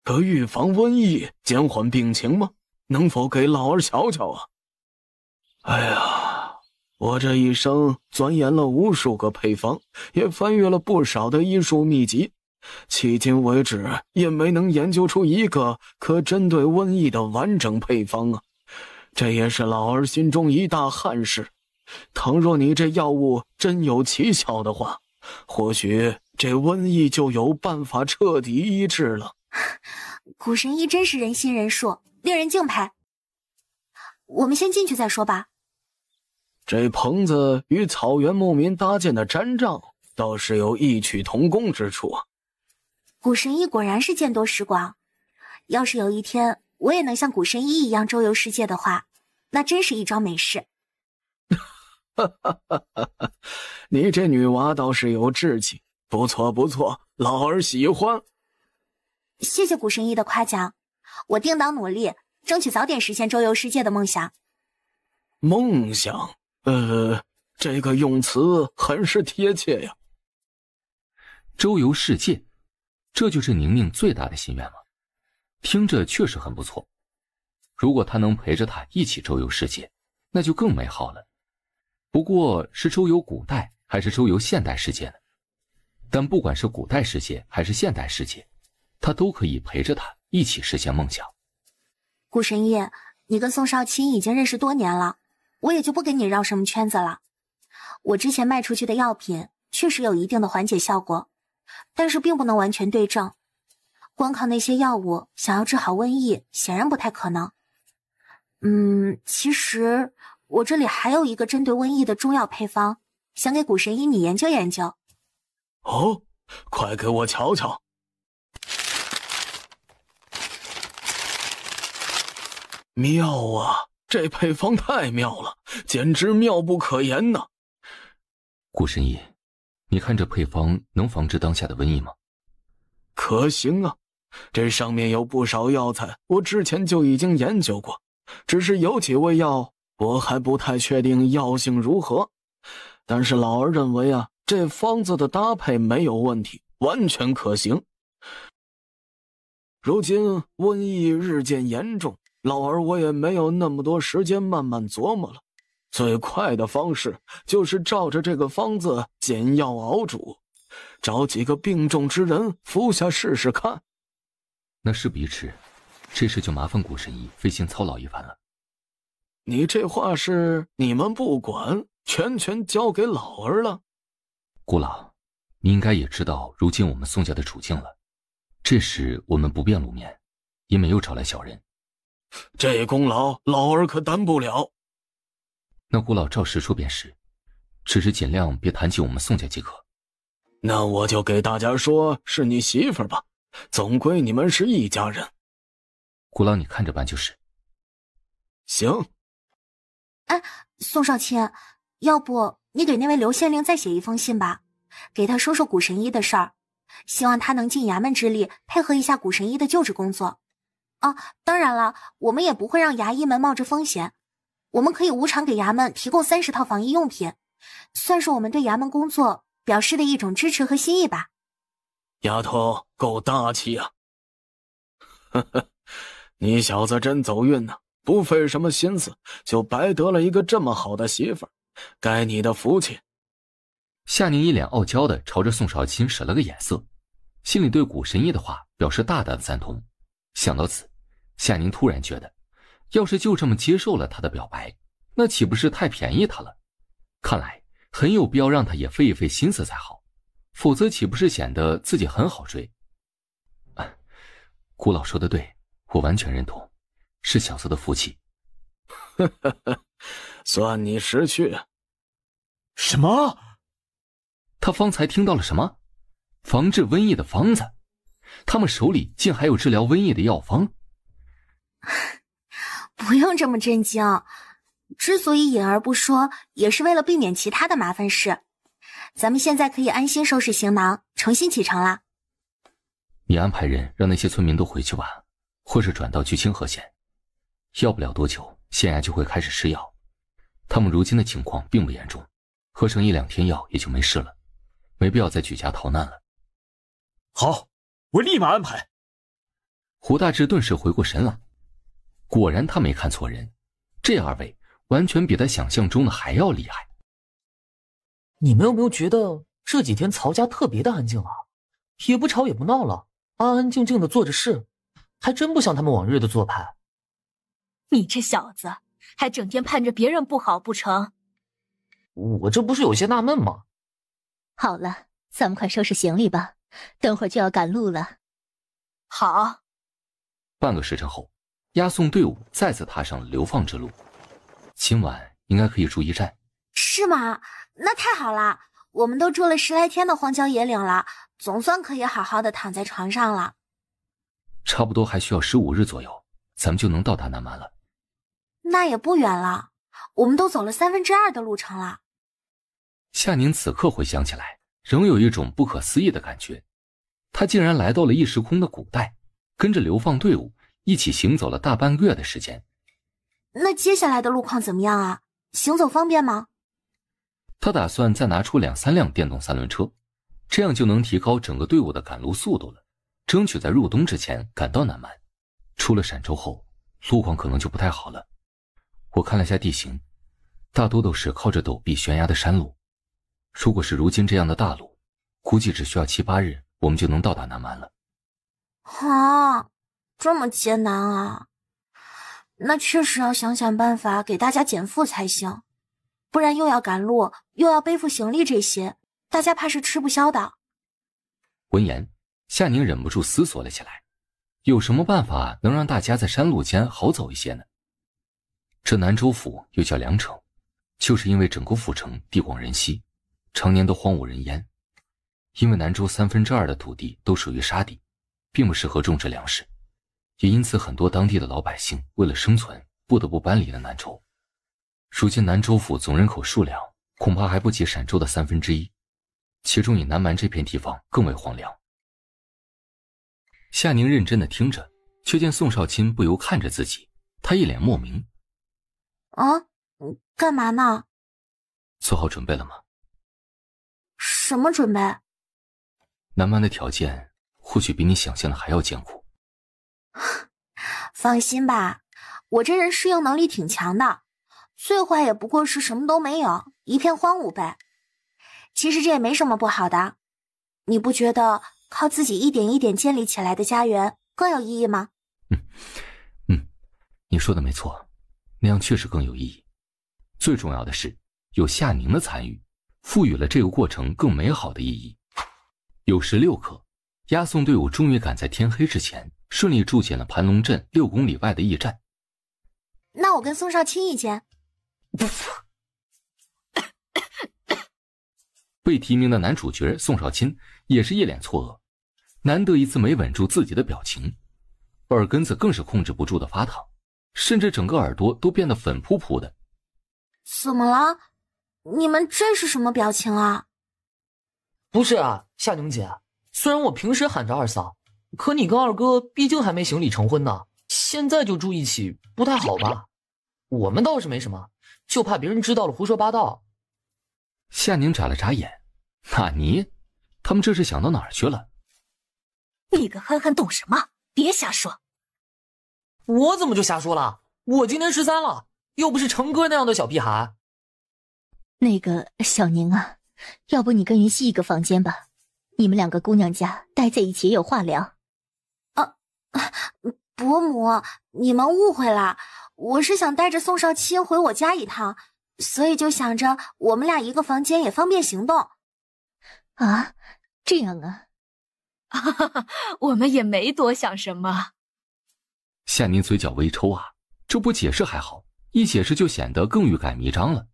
可预防瘟疫、减缓病情吗？能否给老儿瞧瞧啊？哎呀，我这一生钻研了无数个配方，也翻阅了不少的医术秘籍，迄今为止也没能研究出一个可针对瘟疫的完整配方啊！这也是老儿心中一大憾事。倘若你这药物真有奇效的话，或许这瘟疫就有办法彻底医治了。古神医真是人心仁术，令人敬佩。我们先进去再说吧。这棚子与草原牧民搭建的毡帐倒是有异曲同工之处啊。古神医果然是见多识广，要是有一天我也能像古神医一样周游世界的话，那真是一桩美事。你这女娃倒是有志气，不错不错，老儿喜欢。谢谢古神医的夸奖，我定当努力，争取早点实现周游世界的梦想。梦想？这个用词很是贴切呀。周游世界，这就是宁宁最大的心愿吗？听着确实很不错。如果他能陪着他一起周游世界，那就更美好了。不过是周游古代还是周游现代世界呢？但不管是古代世界还是现代世界，他都可以陪着他一起实现梦想。古神医，你跟宋少卿已经认识多年了，我也就不跟你绕什么圈子了。我之前卖出去的药品确实有一定的缓解效果，但是并不能完全对症。光靠那些药物想要治好瘟疫，显然不太可能。其实我这里还有一个针对瘟疫的中药配方，想给古神医你研究研究。哦，快给我瞧瞧。妙啊，这配方太妙了，简直妙不可言呐！古神医，你看这配方能防治当下的瘟疫吗？可行啊，这上面有不少药材，我之前就已经研究过，只是有几味药我还不太确定药性如何。但是老儿认为啊，这方子的搭配没有问题，完全可行。如今瘟疫日渐严重，老儿我也没有那么多时间慢慢琢磨了，最快的方式就是照着这个方子煎药熬煮，找几个病重之人服下试试看。那事不宜迟，这事就麻烦古神医费心操劳一番了。你这话是你们不管，全交给老儿了？顾老，你应该也知道如今我们宋家的处境了，这时我们不便露面，也没有找来小人。这功劳老儿可担不了。那顾老照实说便是，只是尽量别谈起我们宋家即可。那我就给大家说是你媳妇儿吧，总归你们是一家人。顾老你看着办就是。行。哎，宋少卿，要不你给那位刘县令再写一封信吧，给他说说古神医的事儿，希望他能尽衙门之力配合一下古神医的救治工作。当然了，我们也不会让衙医们冒着风险，我们可以无偿给衙门提供30套防疫用品，算是我们对衙门工作表示的一种支持和心意吧。丫头够大气啊！呵呵，你小子真走运呐，不费什么心思就白得了一个这么好的媳妇儿，该你的福气。夏宁一脸傲娇的朝着宋少卿使了个眼色，心里对古神医的话表示大大的赞同。想到此，夏宁突然觉得，要是就这么接受了他的表白，那岂不是太便宜他了？看来很有必要让他也费一费心思才好，否则岂不是显得自己很好追？顾老说的对，我完全认同，是小子的福气。算你识趣。什么？他方才听到了什么？防治瘟疫的方子？他们手里竟还有治疗瘟疫的药方？不用这么震惊，之所以隐而不说，也是为了避免其他的麻烦事。咱们现在可以安心收拾行囊，重新启程了。你安排人让那些村民都回去吧，或是转到去清河县。要不了多久，县衙就会开始施药。他们如今的情况并不严重，喝上1-2天药也就没事了，没必要再举家逃难了。好，我立马安排。胡大志顿时回过神来，果然他没看错人，这二位完全比他想象中的还要厉害。你们有没有觉得这几天曹家特别的安静啊？也不吵也不闹了，安安静静的做着事，还真不像他们往日的做派。你这小子还整天盼着别人不好不成？我这不是有些纳闷吗？好了，咱们快收拾行李吧，等会儿就要赶路了。好。半个时辰后，押送队伍再次踏上了流放之路。今晚应该可以住驿站。是吗？那太好了，我们都住了10来天的荒郊野岭了，总算可以好好的躺在床上了。差不多还需要15日左右，咱们就能到达南蛮了。那也不远了，我们都走了2/3的路程了。夏宁此刻回想起来，仍有一种不可思议的感觉，他竟然来到了异时空的古代，跟着流放队伍一起行走了大半个月的时间。那接下来的路况怎么样啊？行走方便吗？他打算再拿出2、3辆电动3轮车，这样就能提高整个队伍的赶路速度了，争取在入冬之前赶到南蛮。出了陕州后，路况可能就不太好了。我看了下地形，大多都是靠着陡壁悬崖的山路。如果是如今这样的大路，估计只需要7、8日，我们就能到达南蛮了。啊，这么艰难啊！那确实要想想办法给大家减负才行，不然又要赶路，又要背负行李，这些大家怕是吃不消的。闻言，夏宁忍不住思索了起来，有什么办法能让大家在山路间好走一些呢？这南州府又叫梁城，就是因为整个府城地广人稀，常年都荒无人烟。因为南州2/3的土地都属于沙地，并不适合种植粮食，也因此很多当地的老百姓为了生存，不得不搬离了南州。如今南州府总人口数量恐怕还不及陕州的1/3，其中以南蛮这片地方更为荒凉。夏宁认真地听着，却见宋少卿不由看着自己，他一脸莫名。啊，干嘛呢？做好准备了吗？什么准备？南蛮的条件或许比你想象的还要艰苦。放心吧，我这人适应能力挺强的，最坏也不过是什么都没有，一片荒芜呗。其实这也没什么不好的，你不觉得靠自己一点一点建立起来的家园更有意义吗？你说的没错，那样确实更有意义。最重要的是，有夏宁的参与，赋予了这个过程更美好的意义。有16刻，押送队伍终于赶在天黑之前，顺利住进了盘龙镇6公里外的驿站。那我跟宋少卿一间。被提名的男主角宋少卿也是一脸错愕，难得一次没稳住自己的表情，耳根子更是控制不住的发烫，甚至整个耳朵都变得粉扑扑的。怎么了？你们这是什么表情啊？不是啊，夏宁姐，虽然我平时喊着二嫂，可你跟二哥毕竟还没行礼成婚呢，现在就住一起不太好吧？我们倒是没什么，就怕别人知道了胡说八道。夏宁眨了眨眼，纳尼？他们这是想到哪儿去了？你跟憨憨懂什么？别瞎说。我怎么就瞎说了？我今年13了，又不是成哥那样的小屁孩。那个小宁啊，要不你跟云溪一个房间吧，你们2个姑娘家待在一起也有话聊。伯母，你们误会了，我是想带着宋少卿回我家一趟，所以就想着我们俩一个房间也方便行动。啊，这样啊。我们也没多想什么。夏宁嘴角微抽啊，这不解释还好，一解释就显得更欲盖弥彰了。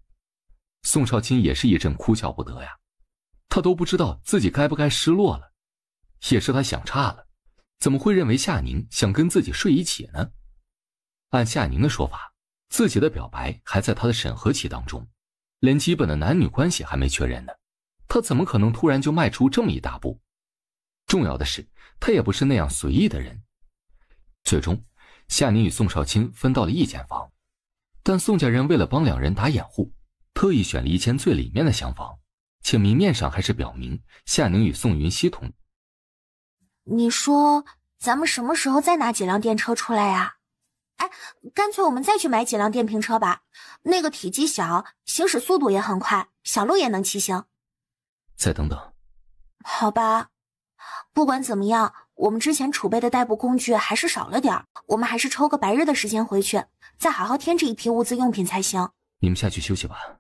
宋少卿也是一阵哭笑不得呀，他都不知道自己该不该失落了，也是他想差了，怎么会认为夏宁想跟自己睡一起呢？按夏宁的说法，自己的表白还在他的审核期当中，连基本的男女关系还没确认呢，他怎么可能突然就迈出这么一大步？重要的是，他也不是那样随意的人。最终，夏宁与宋少卿分到了一间房，但宋家人为了帮2人打掩护，特意选了一间最里面的厢房，且明面上还是表明夏宁与宋云熙同。你说咱们什么时候再拿几辆电车出来呀？哎，干脆我们再去买几辆电瓶车吧，那个体积小，行驶速度也很快，小路也能骑行。再等等。好吧，不管怎么样，我们之前储备的代步工具还是少了点，我们还是抽个白日的时间回去，再好好添置一批物资用品才行。你们下去休息吧。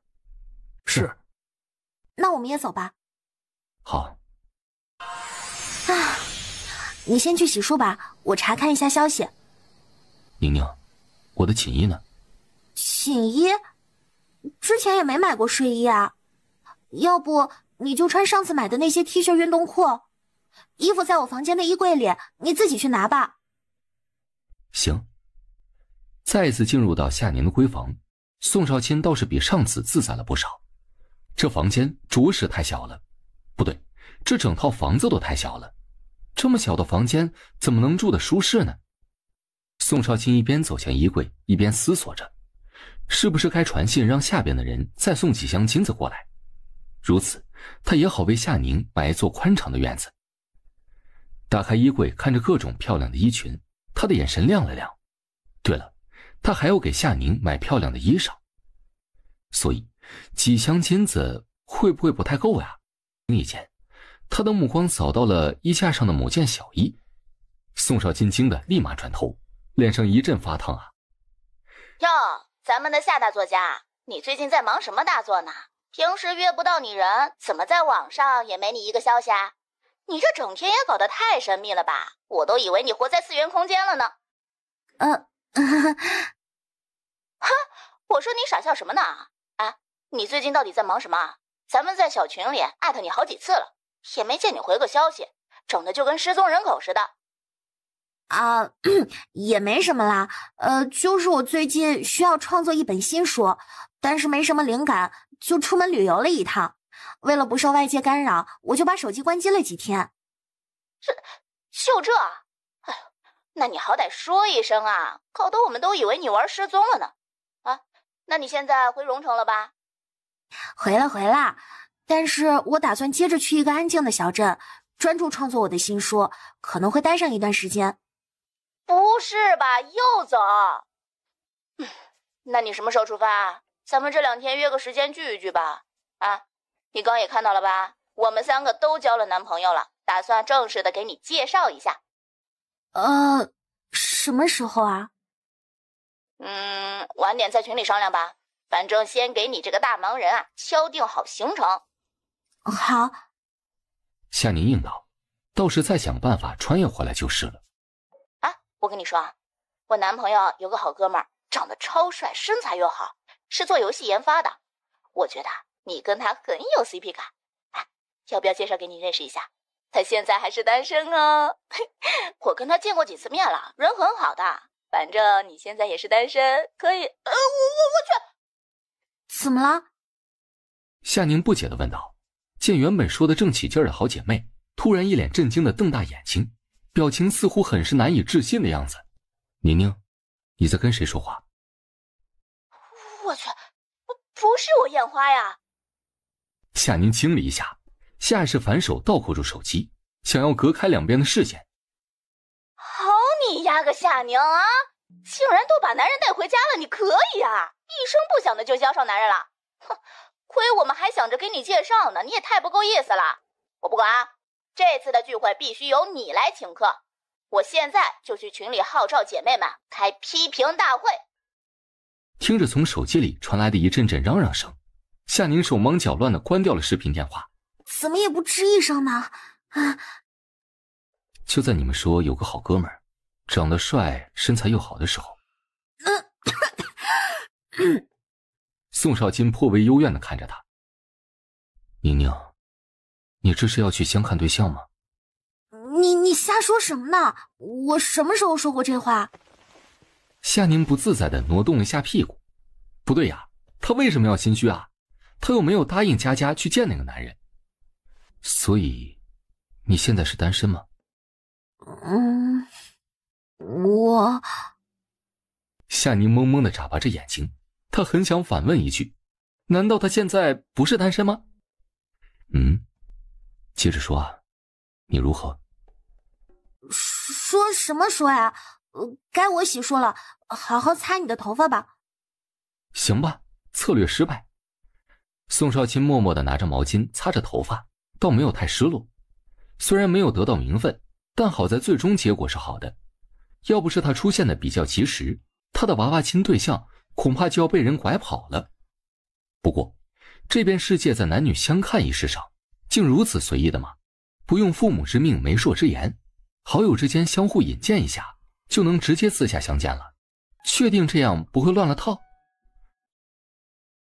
是。那我们也走吧。好。啊，你先去洗漱吧，我查看一下消息。宁宁，我的锦衣呢？锦衣？之前也没买过睡衣啊，要不你就穿上次买的那些 T 恤运动裤，衣服在我房间的衣柜里，你自己去拿吧。行。再次进入到夏宁的闺房，宋少卿倒是比上次自在了不少。这房间着实太小了，不对，这整套房子都太小了。这么小的房间怎么能住得舒适呢？宋少卿一边走向衣柜，一边思索着，是不是该传信让下边的人再送几箱金子过来，如此他也好为夏宁买一座宽敞的院子。打开衣柜，看着各种漂亮的衣裙，他的眼神亮了亮。对了，他还要给夏宁买漂亮的衣裳，所以几箱金子会不会不太够呀？另一间，他的目光扫到了衣架上的某件小衣，宋少卿惊得立马转头，脸上一阵发烫啊！哟，咱们的夏大作家，你最近在忙什么大作呢？平时约不到你人，怎么在网上也没你一个消息啊？你这整天也搞得太神秘了吧？我都以为你活在4元空间了呢。哼，我说你傻笑什么呢？啊，你最近到底在忙什么？咱们在小群里艾特你好几次了，也没见你回个消息，整的就跟失踪人口似的。啊，也没什么啦，就是我最近需要创作一本新书，但是没什么灵感，就出门旅游了一趟。为了不受外界干扰，我就把手机关机了几天。就这？哎呦，那你好歹说一声啊，搞得我们都以为你玩失踪了呢。啊，那你现在回荣城了吧？回了，但是我打算接着去一个安静的小镇，专注创作我的新书，可能会待上一段时间。不是吧，又走？那你什么时候出发？咱们这2天约个时间聚一聚吧。啊，你刚也看到了吧，我们3个都交了男朋友了，打算正式的给你介绍一下。什么时候啊？晚点在群里商量吧。反正先给你这个大忙人啊敲定好行程。好。夏宁应道，倒是再想办法穿越回来就是了。啊，我跟你说啊，我男朋友有个好哥们儿，长得超帅，身材又好，是做游戏研发的。我觉得你跟他很有 CP 感。哎，要不要介绍给你认识一下？他现在还是单身哦。我跟他见过几次面了，人很好的。反正你现在也是单身，可以。我去。怎么了？夏宁不解地问道，见原本说的正起劲儿的好姐妹突然一脸震惊地瞪大眼睛，表情似乎很是难以置信的样子。宁宁，你在跟谁说话？我去，不是我眼花呀。夏宁惊了一下，下意识反手倒扣住手机，想要隔开两边的视线。好你丫个夏宁啊，竟然都把男人带回家了，你可以啊，一声不响的就交上男人了。哼，亏我们还想着给你介绍呢，你也太不够意思了。我不管啊，这次的聚会必须由你来请客。我现在就去群里号召姐妹们开批评大会。听着从手机里传来的一阵阵嚷嚷声，夏宁手忙脚乱地关掉了视频电话。怎么也不吱一声呢？就在你们说有个好哥们儿，长得帅，身材又好的时候，宋少卿颇为幽怨地看着他。宁宁，你这是要去相看对象吗？你瞎说什么呢？我什么时候说过这话？夏宁不自在地挪动了一下屁股。不对呀，他为什么要心虚啊？他又没有答应佳佳去见那个男人。所以，你现在是单身吗？我……夏宁懵懵地眨巴着眼睛，他很想反问一句：难道他现在不是单身吗？接着说啊，你如何？说什么说呀？该我洗漱了，好好擦你的头发吧。行吧，策略失败。宋少卿默默地拿着毛巾擦着头发，倒没有太失落。虽然没有得到名分，但好在最终结果是好的。要不是他出现的比较及时，他的娃娃亲对象恐怕就要被人拐跑了。不过，这边世界在男女相看一事上，竟如此随意的吗？不用父母之命媒妁之言，好友之间相互引荐一下，就能直接私下相见了。确定这样不会乱了套？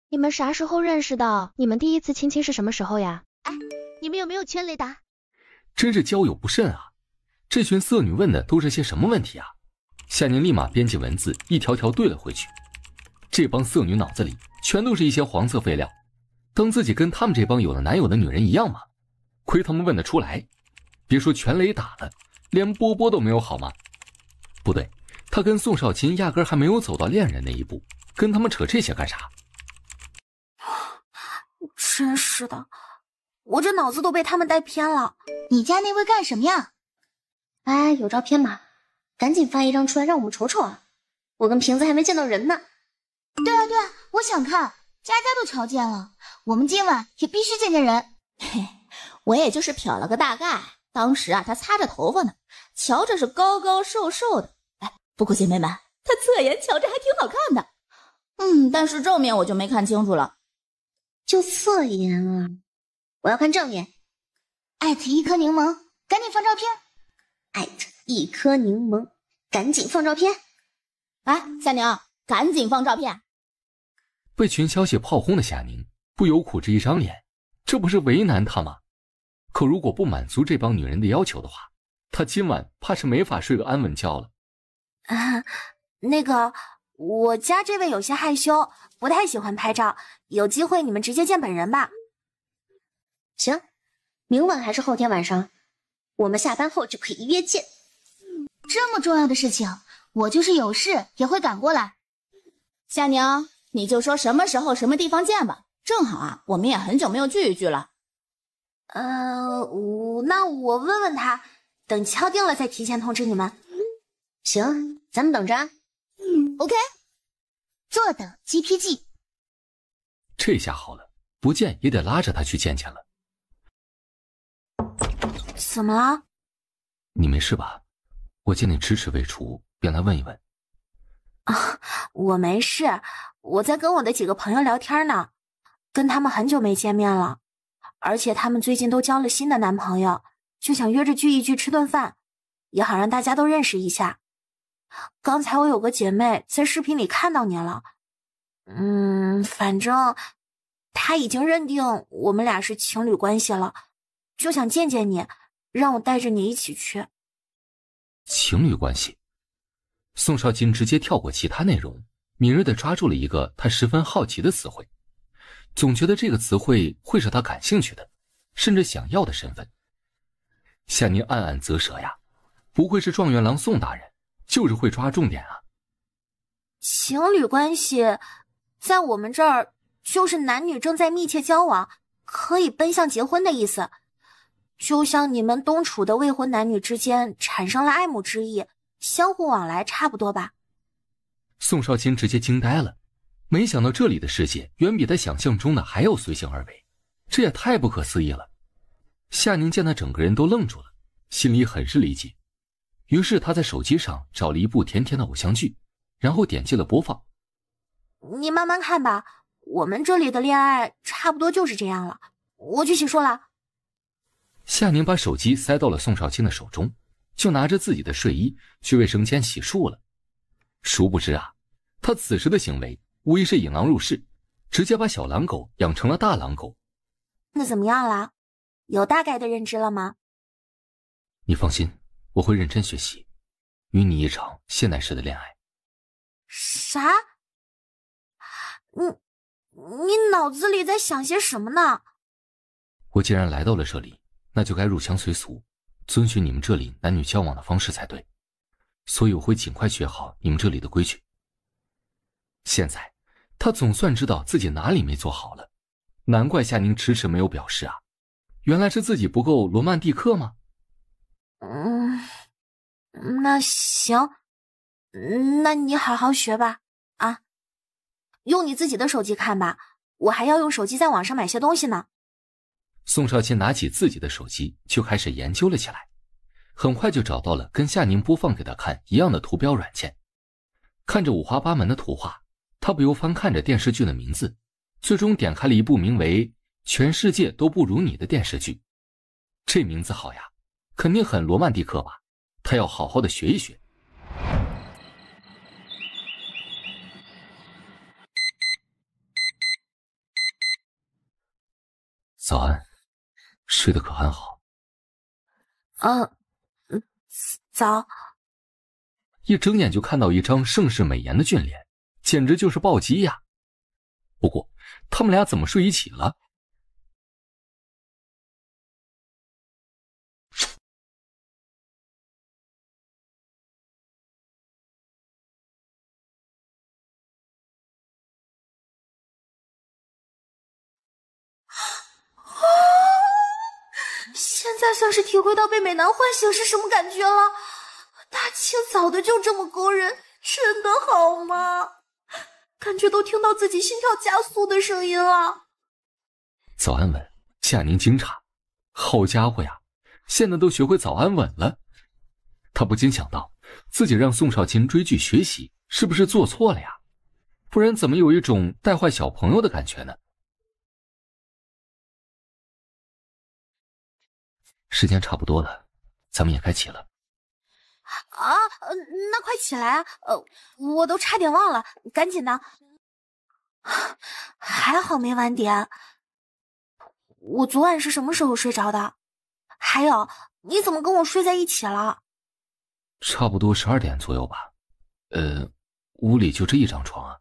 你们啥时候认识的？你们第一次亲亲是什么时候呀？哎，你们有没有圈雷达？真是交友不慎啊！这群色女问的都是些什么问题啊？夏宁立马编辑文字一条条对了回去。这帮色女脑子里全都是一些黄色废料，当自己跟他们这帮有了男友的女人一样吗？亏他们问得出来，别说全雷打了，连波波都没有好吗？不对，他跟宋少卿压根还没有走到恋人那一步，跟他们扯这些干啥？真是的，我这脑子都被他们带偏了。你家那位干什么呀？哎，有照片吗？赶紧发一张出来让我们瞅瞅啊！我跟瓶子还没见到人呢。对啊，我想看，家家都瞧见了，我们今晚也必须见见人。嘿，我也就是瞟了个大概，当时啊，他擦着头发呢，瞧着是高高瘦瘦的。哎，不过姐妹们，他侧颜瞧着还挺好看的。但是正面我就没看清楚了。就侧颜啊，我要看正面。艾特一颗柠檬，赶紧放照片。艾特一颗柠檬，赶紧放照片。哎，夏宁，赶紧放照片。被群消息炮轰的夏宁不由苦着一张脸，这不是为难他吗？可如果不满足这帮女人的要求的话，他今晚怕是没法睡个安稳觉了。那个，我家这位有些害羞，不太喜欢拍照，有机会你们直接见本人吧。行，明晚还是后天晚上，我们下班后就可以约见。这么重要的事情，我就是有事也会赶过来。夏宁，你就说什么时候什么地方见吧，正好啊，我们也很久没有聚一聚了。那我问问他，等敲定了再提前通知你们。行，咱们等着啊。OK， 坐等 GPG。这下好了，不见也得拉着他去见见了。怎么了？你没事吧？我见你迟迟未出，便来问一问。我没事，我在跟我的几个朋友聊天呢，跟他们很久没见面了，而且他们最近都交了新的男朋友，就想约着聚一聚吃顿饭，也好让大家都认识一下。刚才我有个姐妹在视频里看到你了，反正她已经认定我们俩是情侣关系了，就想见见你，让我带着你一起去。情侣关系？宋少卿直接跳过其他内容，敏锐地抓住了一个他十分好奇的词汇，总觉得这个词汇会是他感兴趣的，甚至想要的身份。夏宁暗暗啧舌呀，不愧是状元郎宋大人，就是会抓重点啊。情侣关系在我们这儿就是男女正在密切交往，可以奔向结婚的意思，就像你们东楚的未婚男女之间产生了爱慕之意，相互往来差不多吧。宋少卿直接惊呆了，没想到这里的世界远比他想象中的还要随性而为，这也太不可思议了。夏宁见他整个人都愣住了，心里很是理解，于是他在手机上找了一部甜甜的偶像剧，然后点击了播放。你慢慢看吧，我们这里的恋爱差不多就是这样了，我去洗漱了。夏宁把手机塞到了宋少卿的手中，就拿着自己的睡衣去卫生间洗漱了。殊不知啊，他此时的行为无疑是引狼入室，直接把小狼狗养成了大狼狗。那怎么样了？有大概的认知了吗？你放心，我会认真学习，与你一场现代式的恋爱。啥？你脑子里在想些什么呢？我既然来到了这里，那就该入乡随俗，遵循你们这里男女交往的方式才对，所以我会尽快学好你们这里的规矩。现在他总算知道自己哪里没做好了，难怪夏宁迟迟没有表示啊，原来是自己不够罗曼蒂克吗？那行，那你好好学吧，啊，用你自己的手机看吧，我还要用手机在网上买些东西呢。宋少卿拿起自己的手机就开始研究了起来，很快就找到了跟夏宁播放给他看一样的图标软件。看着五花八门的图画，他不由翻看着电视剧的名字，最终点开了一部名为《全世界都不如你》的电视剧。这名字好呀，肯定很罗曼蒂克吧，他要好好的学一学。早安，睡得可还好？早。一睁眼就看到一张盛世美颜的俊脸，简直就是暴击呀！不过他们俩怎么睡一起了？现在算是体会到被美男唤醒是什么感觉了。大清早的就这么勾人，真的好吗？感觉都听到自己心跳加速的声音了。早安吻，夏宁惊诧，好家伙呀，现在都学会早安吻了。他不禁想到，自己让宋少卿追剧学习，是不是做错了呀？不然怎么有一种带坏小朋友的感觉呢？时间差不多了，咱们也该起了。啊，那快起来啊！我都差点忘了，赶紧的。还好没晚点。我昨晚是什么时候睡着的？还有，你怎么跟我睡在一起了？差不多12点左右吧。屋里就这一张床啊。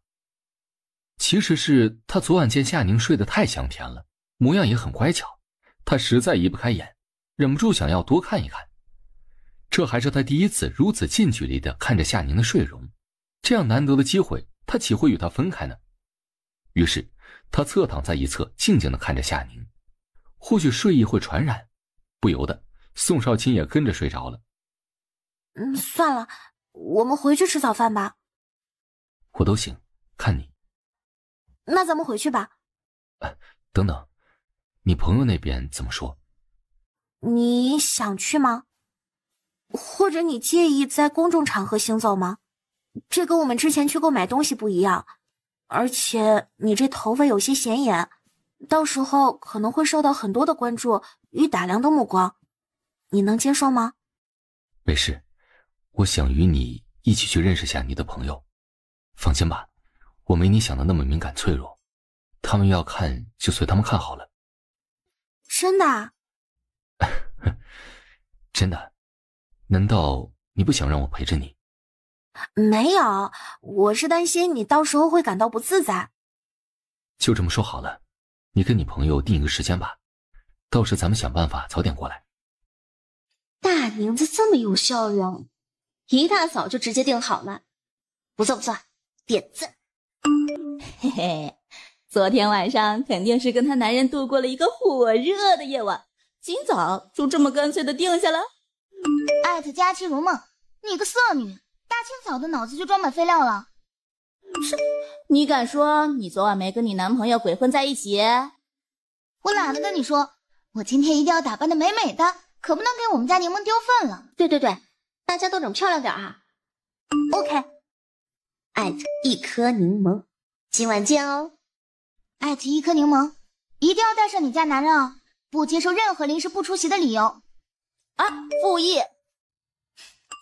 其实是他昨晚见夏宁睡得太香甜了，模样也很乖巧，他实在移不开眼，忍不住想要多看一看。这还是他第一次如此近距离地看着夏宁的睡容，这样难得的机会，他岂会与他分开呢？于是他侧躺在一侧，静静地看着夏宁。或许睡意会传染，不由得宋少卿也跟着睡着了。算了，我们回去吃早饭吧。我都行，看你。那咱们回去吧。等等，你朋友那边怎么说？你想去吗？或者你介意在公众场合行走吗？这跟我们之前去购买东西不一样，而且你这头发有些显眼，到时候可能会受到很多的关注与打量的目光，你能接受吗？没事，我想与你一起去认识下你的朋友。放心吧，我没你想的那么敏感脆弱，他们要看就随他们看好了。真的啊？真的。难道你不想让我陪着你？没有，我是担心你到时候会感到不自在。就这么说好了，你跟你朋友定一个时间吧，到时咱们想办法早点过来。大宁子这么有效率啊，一大早就直接定好了，不错不错，点赞。嘿嘿，昨天晚上肯定是跟她男人度过了一个火热的夜晚，今早就这么干脆的定下了。艾特佳期如梦，你个色女，大清早的脑子就装满废料了。你敢说你昨晚没跟你男朋友鬼混在一起？我懒得跟你说，我今天一定要打扮的美美的，可不能给我们家柠檬丢份了。对对对，大家都整漂亮点啊。OK， 艾特一颗柠檬，今晚见哦。艾特一颗柠檬，一定要带上你家男人啊，不接受任何临时不出席的理由。复议。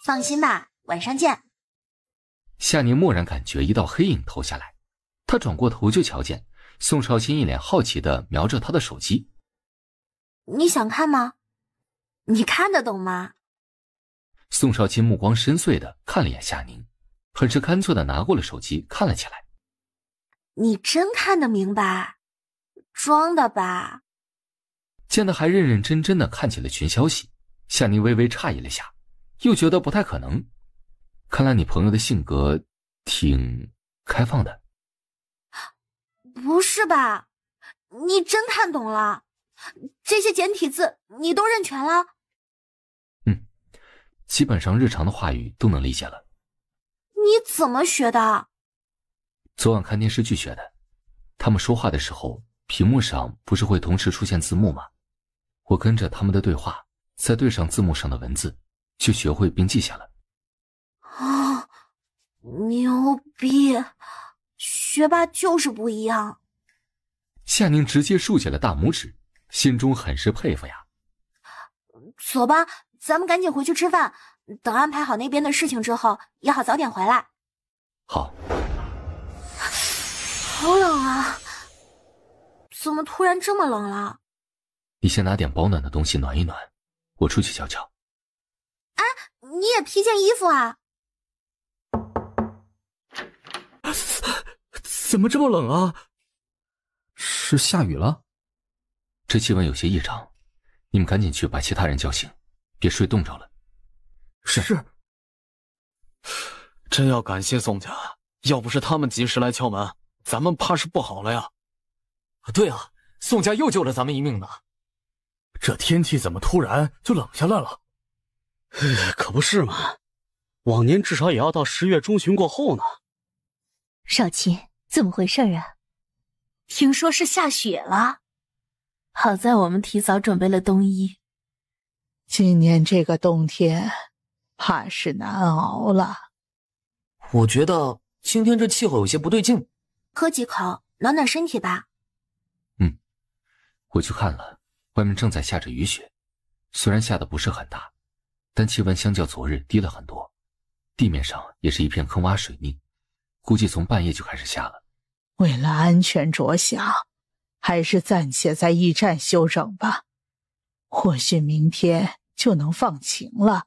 放心吧，晚上见。夏宁蓦然感觉一道黑影投下来，他转过头就瞧见宋少卿一脸好奇地瞄着他的手机。你想看吗？你看得懂吗？宋少卿目光深邃地看了眼夏宁，很是干脆地拿过了手机看了起来。你真看得明白？装的吧？见他还认认真真地看起了群消息，夏宁微微诧异了下，又觉得不太可能。看来你朋友的性格挺开放的。不是吧？你真看懂了？这些简体字你都认全了？基本上日常的话语都能理解了。你怎么学的？昨晚看电视剧学的。他们说话的时候，屏幕上不是会同时出现字幕吗？我跟着他们的对话，再对上字幕上的文字，就学会并记下了。啊，牛逼！学霸就是不一样。夏宁直接竖起了大拇指，心中很是佩服呀。走吧，咱们赶紧回去吃饭，等安排好那边的事情之后，也好早点回来。好。好冷啊！怎么突然这么冷了？你先拿点保暖的东西暖一暖，我出去瞧瞧。哎，你也披件衣服啊？怎么这么冷啊？是下雨了？这气温有些异常，你们赶紧去把其他人叫醒，别睡冻着了。是。真要感谢宋家，要不是他们及时来敲门，咱们怕是不好了呀。对啊，宋家又救了咱们一命呢。这天气怎么突然就冷下来了？可不是嘛，往年至少也要到10月中旬过后呢。少卿，怎么回事啊？听说是下雪了。好在我们提早准备了冬衣。今年这个冬天怕是难熬了。我觉得今天这气候有些不对劲，喝几口暖暖身体吧。我去看了，外面正在下着雨雪，虽然下的不是很大，但气温相较昨日低了很多，地面上也是一片坑洼水泥，估计从半夜就开始下了。为了安全着想，还是暂且在驿站休整吧，或许明天就能放晴了。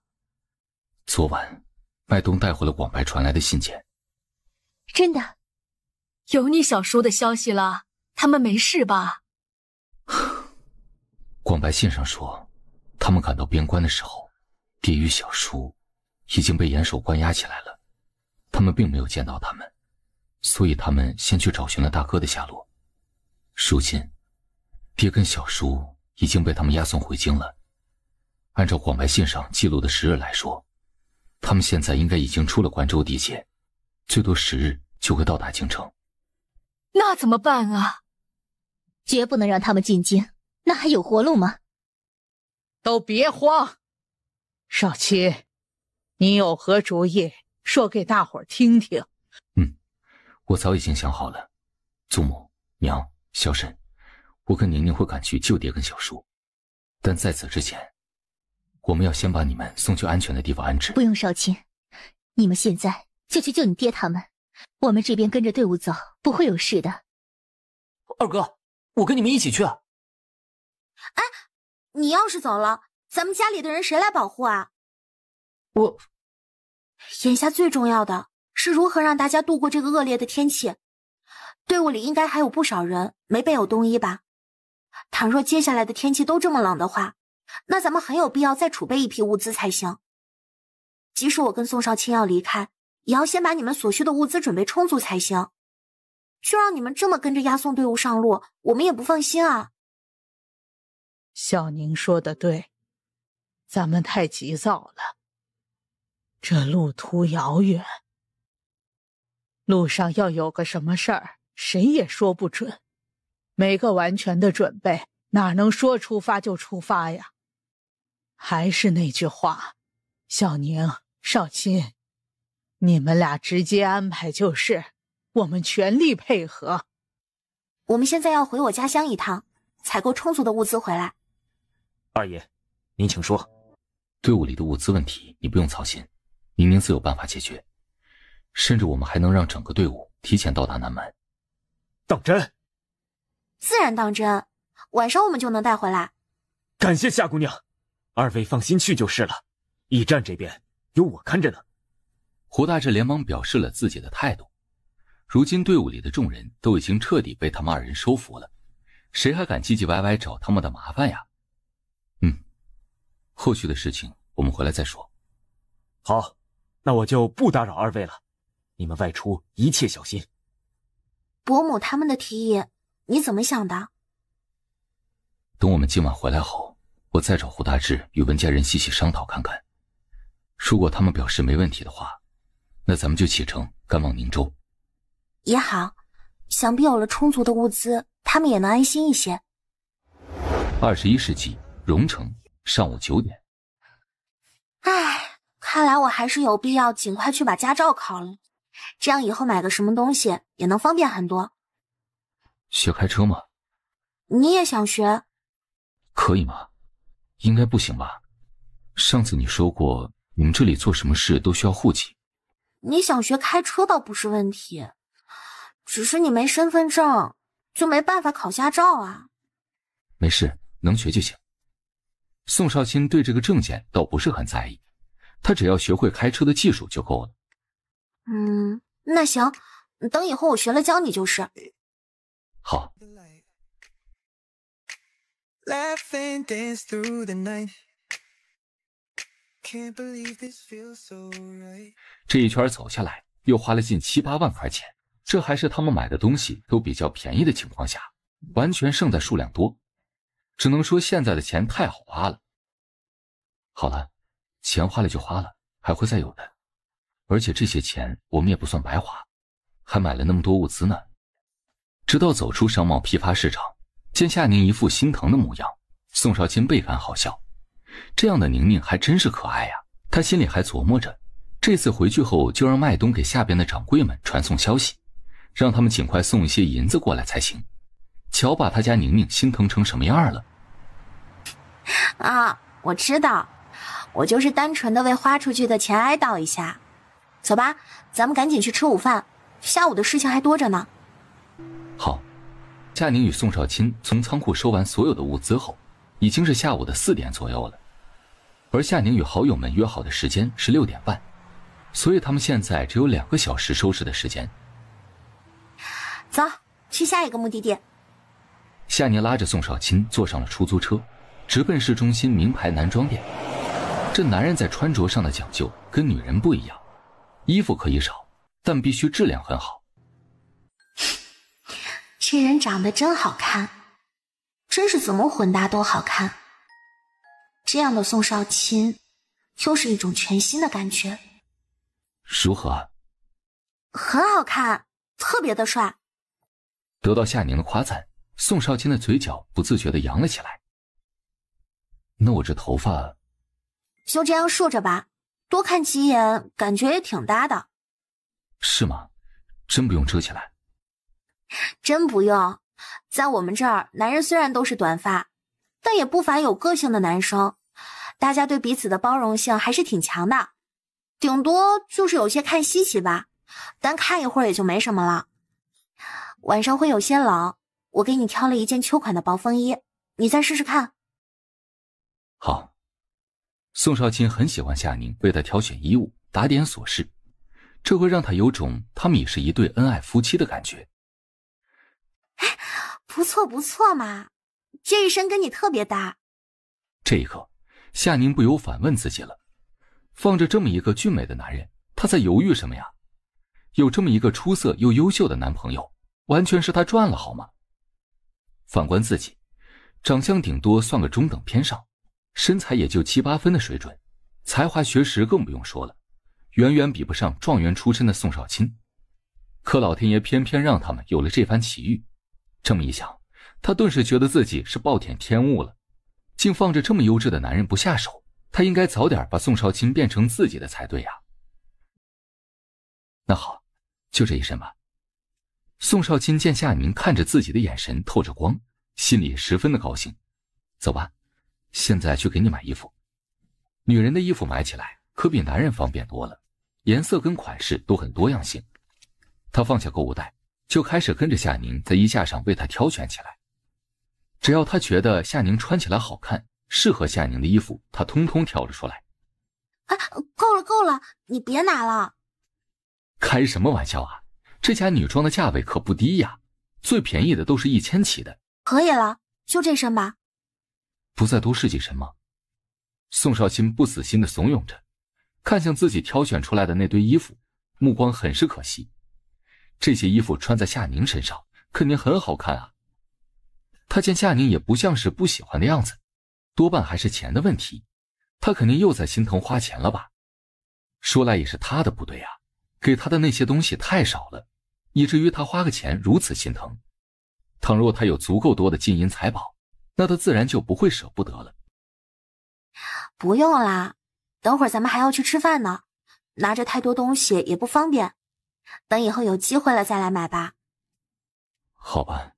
昨晚麦冬带回了广白传来的信件。真的？有你小叔的消息了，他们没事吧？广白信上说，他们赶到边关的时候，爹与小叔已经被严守关押起来了，他们并没有见到他们，所以他们先去找寻了大哥的下落。如今爹跟小叔已经被他们押送回京了，按照广白信上记录的时日来说，他们现在应该已经出了关州地界，最多10日就会到达京城。那怎么办啊？绝不能让他们进京，那还有活路吗？都别慌，少卿，你有何主意，说给大伙儿听听。我早已经想好了，祖母、娘、小婶，我跟宁宁会赶去救爹跟小叔，但在此之前，我们要先把你们送去安全的地方安置。不用，少卿，你们现在就去救你爹他们，我们这边跟着队伍走，不会有事的。二哥，我跟你们一起去。哎，你要是走了，咱们家里的人谁来保护啊？眼下最重要的是如何让大家度过这个恶劣的天气。队伍里应该还有不少人没备有冬衣吧？倘若接下来的天气都这么冷的话，那咱们很有必要再储备一批物资才行。即使我跟宋少卿要离开，也要先把你们所需的物资准备充足才行。就让你们这么跟着押送队伍上路，我们也不放心啊。小宁说的对，咱们太急躁了。这路途遥远，路上要有个什么事儿，谁也说不准。没个完全的准备，哪能说出发就出发呀？还是那句话，小宁、少卿，你们俩直接安排就是，我们全力配合。我们现在要回我家乡一趟，采购充足的物资回来。二爷，您请说。队伍里的物资问题你不用操心，宁宁自有办法解决，甚至我们还能让整个队伍提前到达南门。当真？自然当真，晚上我们就能带回来。感谢夏姑娘，二位放心去就是了，驿站这边有我看着呢。胡大志连忙表示了自己的态度。如今队伍里的众人都已经彻底被他们二人收服了，谁还敢唧唧歪歪找他们的麻烦呀？后续的事情我们回来再说。好，那我就不打扰二位了，你们外出一切小心。伯母他们的提议你怎么想的？等我们今晚回来后，我再找胡大志与文家人细细商讨看看。如果他们表示没问题的话，那咱们就启程赶往宁州。也好，想必有了充足的物资，他们也能安心一些。21世纪荣城上午9点。唉，看来我还是有必要尽快去把驾照考了，这样以后买个什么东西也能方便很多。学开车吗？你也想学？可以吗？应该不行吧？上次你说过，你们这里做什么事都需要户籍。你想学开车倒不是问题，只是你没身份证，就没办法考驾照啊。没事，能学就行。宋少卿对这个证件倒不是很在意，他只要学会开车的技术就够了。那行，等以后我学了教你就是。好。这一圈走下来，又花了近7、8万块钱，这还是他们买的东西都比较便宜的情况下，完全胜在数量多。只能说现在的钱太好花了。好了，钱花了就花了，还会再有的。而且这些钱我们也不算白花，还买了那么多物资呢。直到走出商贸批发市场，见夏宁一副心疼的模样，宋少卿倍感好笑。这样的宁宁还真是可爱呀。他心里还琢磨着，这次回去后就让麦东给下边的掌柜们传送消息，让他们尽快送一些银子过来才行。瞧把他家宁宁心疼成什么样了。啊，我知道，我就是单纯的为花出去的钱哀悼一下。走吧，咱们赶紧去吃午饭，下午的事情还多着呢。好。夏宁与宋少卿从仓库收完所有的物资后，已经是下午的4点左右了。而夏宁与好友们约好的时间是6点半，所以他们现在只有2个小时收拾的时间。走，去下一个目的地。夏宁拉着宋少卿坐上了出租车，直奔市中心名牌男装店。这男人在穿着上的讲究跟女人不一样，衣服可以少，但必须质量很好。这人长得真好看，真是怎么混搭都好看。这样的宋少卿，又是一种全新的感觉。如何？很好看，特别的帅。得到夏宁的夸赞，宋少卿的嘴角不自觉地扬了起来。那我这头发……就这样竖着吧，多看几眼，感觉也挺搭的。是吗？真不用遮起来？真不用，在我们这儿，男人虽然都是短发，但也不乏有个性的男生，大家对彼此的包容性还是挺强的，顶多就是有些看稀奇吧，单看一会儿也就没什么了。晚上会有些冷，我给你挑了一件秋款的薄风衣，你再试试看。好。宋少卿很喜欢夏宁为他挑选衣物，打点琐事，这会让他有种他们已是一对恩爱夫妻的感觉。不错不错嘛，这一身跟你特别搭。这一刻，夏宁不由反问自己了，放着这么一个俊美的男人，他在犹豫什么呀？有这么一个出色又优秀的男朋友，完全是他赚了好吗？反观自己，长相顶多算个中等偏上，身材也就7、8分的水准，才华学识更不用说了，远远比不上状元出身的宋少卿。可老天爷偏偏让他们有了这番奇遇，这么一想，他顿时觉得自己是暴殄天物了，竟放着这么优质的男人不下手，他应该早点把宋少卿变成自己的才对呀。那好，就这一身吧。宋少卿见夏宁看着自己的眼神透着光，心里十分的高兴。走吧，现在去给你买衣服。女人的衣服买起来可比男人方便多了，颜色跟款式都很多样性。他放下购物袋，就开始跟着夏宁在衣架上为她挑选起来。只要他觉得夏宁穿起来好看，适合夏宁的衣服，他通通挑了出来。够了够了，你别拿了。开什么玩笑啊，这家女装的价位可不低呀，最便宜的都是1000起的。可以了，就这身吧。不再多试几身吗？宋少卿不死心地怂恿着，看向自己挑选出来的那堆衣服，目光很是可惜。这些衣服穿在夏宁身上肯定很好看啊。他见夏宁也不像是不喜欢的样子，多半还是钱的问题，他肯定又在心疼花钱了吧。说来也是他的不对啊，给他的那些东西太少了，以至于他花个钱如此心疼。倘若他有足够多的金银财宝，那他自然就不会舍不得了。不用啦，等会儿咱们还要去吃饭呢，拿着太多东西也不方便，等以后有机会了再来买吧。好吧，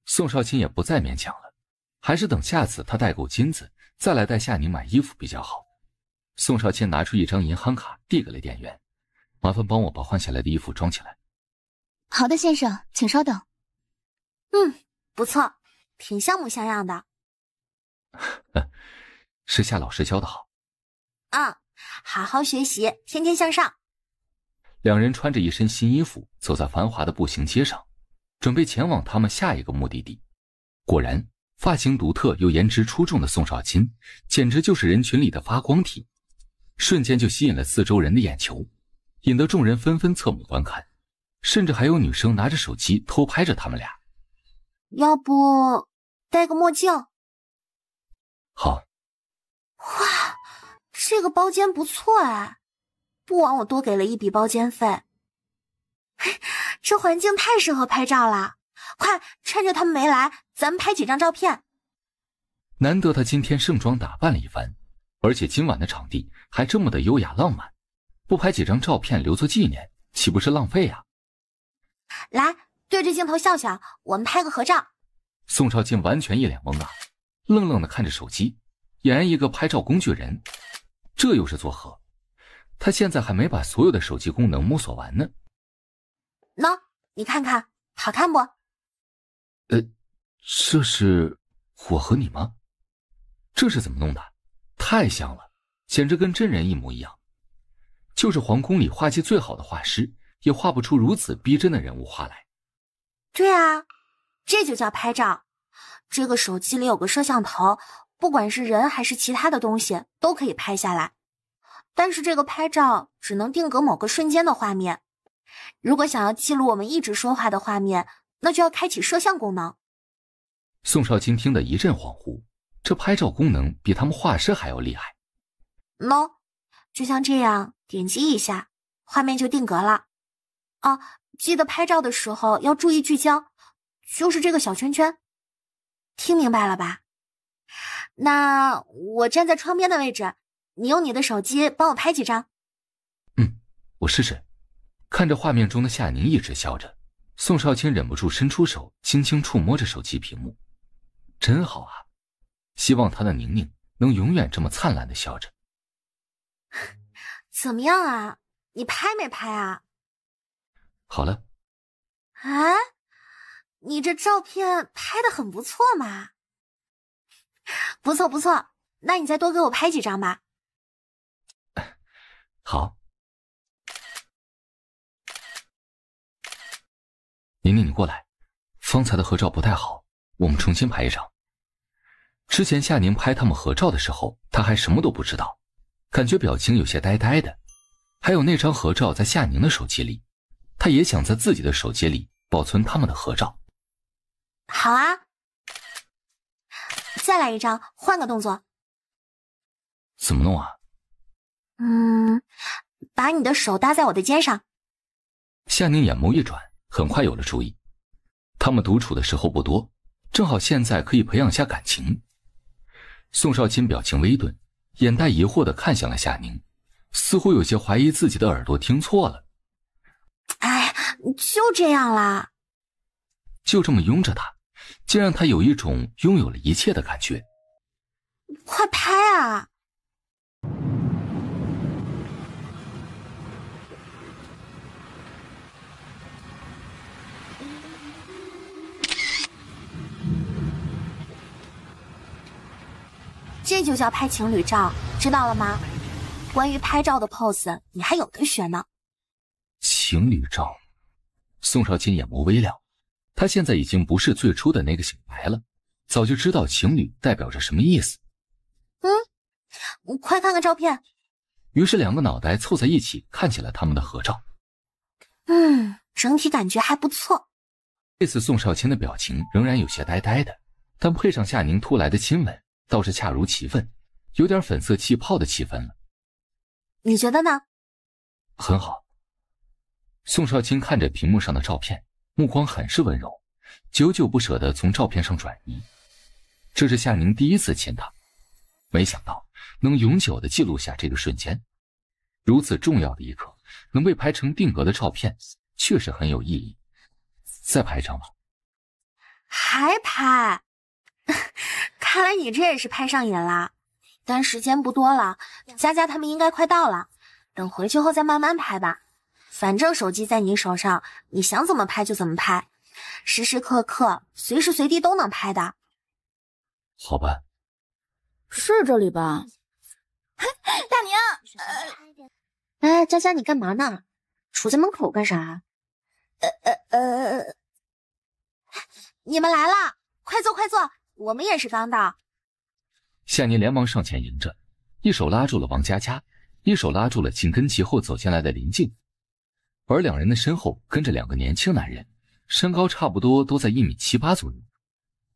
宋少卿也不再勉强了，还是等下次他带够金子再来带夏宁买衣服比较好。宋少卿拿出一张银行卡递给了店员，麻烦帮我把换下来的衣服装起来。好的，先生，请稍等。不错，挺像模像样的。是夏老师教的好。好好学习，天天向上。两人穿着一身新衣服走在繁华的步行街上，准备前往他们下一个目的地。果然，发型独特又颜值出众的宋少卿简直就是人群里的发光体，瞬间就吸引了四周人的眼球，引得众人纷纷侧目观看，甚至还有女生拿着手机偷拍着他们俩。要不戴个墨镜？好。哇，这个包间不错哎，不枉我多给了一笔包间费。这环境太适合拍照了，快趁着他们没来，咱们拍几张照片。难得他今天盛装打扮了一番，而且今晚的场地还这么的优雅浪漫，不拍几张照片留作纪念，岂不是浪费啊？来，对着镜头笑笑，我们拍个合照。宋少卿完全一脸懵啊，愣愣地看着手机，俨然一个拍照工具人。这又是作何？他现在还没把所有的手机功能摸索完呢。喏，你看看，好看不？这是我和你吗？这是怎么弄的？太像了，简直跟真人一模一样。就是皇宫里画技最好的画师，也画不出如此逼真的人物画来。对啊，这就叫拍照。这个手机里有个摄像头，不管是人还是其他的东西都可以拍下来。但是这个拍照只能定格某个瞬间的画面，如果想要记录我们一直说话的画面，那就要开启摄像功能。宋少卿听得一阵恍惚，这拍照功能比他们画师还要厉害。喏，就像这样，点击一下，画面就定格了。记得拍照的时候要注意聚焦，就是这个小圈圈。听明白了吧？那我站在窗边的位置，你用你的手机帮我拍几张。我试试。看着画面中的夏宁一直笑着，宋少卿忍不住伸出手，轻轻触摸着手机屏幕。真好啊，希望他的宁宁能永远这么灿烂的笑着。怎么样啊？你拍没拍啊？好了。你这照片拍得很不错嘛。不错不错，那你再多给我拍几张吧。好。宁宁，你过来，方才的合照不太好，我们重新拍一张。之前夏宁拍他们合照的时候，他还什么都不知道，感觉表情有些呆呆的。还有那张合照在夏宁的手机里，他也想在自己的手机里保存他们的合照。好啊，再来一张，换个动作。怎么弄啊？把你的手搭在我的肩上。夏宁眼眸一转，很快有了主意。他们独处的时候不多，正好现在可以培养下感情。宋少卿表情微顿，眼带疑惑地看向了夏宁，似乎有些怀疑自己的耳朵听错了。就这样啦。就这么拥着他，竟让他有一种拥有了一切的感觉。快拍啊！这就叫拍情侣照，知道了吗？关于拍照的 pose， 你还有的学呢。情侣照。宋少卿眼眸微亮，他现在已经不是最初的那个小白了，早就知道情侣代表着什么意思。快看看照片。于是两个脑袋凑在一起看起了他们的合照。整体感觉还不错。这次宋少卿的表情仍然有些呆呆的，但配上夏宁突来的亲吻，倒是恰如其分，有点粉色气泡的气氛了。你觉得呢？很好。宋少卿看着屏幕上的照片，目光很是温柔，久久不舍地从照片上转移。这是夏宁第一次亲他，没想到能永久地记录下这个瞬间。如此重要的一刻，能被拍成定格的照片，确实很有意义。再拍一张吧。还拍？看来你这也是拍上瘾啦。但时间不多了，佳佳他们应该快到了，等回去后再慢慢拍吧。反正手机在你手上，你想怎么拍就怎么拍，时时刻刻、随时随地都能拍的。好吧。是这里吧？大宁，哎，佳佳，你干嘛呢？杵在门口干啥？你们来了，快坐快坐，我们也是刚到。夏宁连忙上前迎着，一手拉住了王佳佳，一手拉住了紧跟其后走进来的林静，而两人的身后跟着两个年轻男人，身高差不多都在1.78米左右。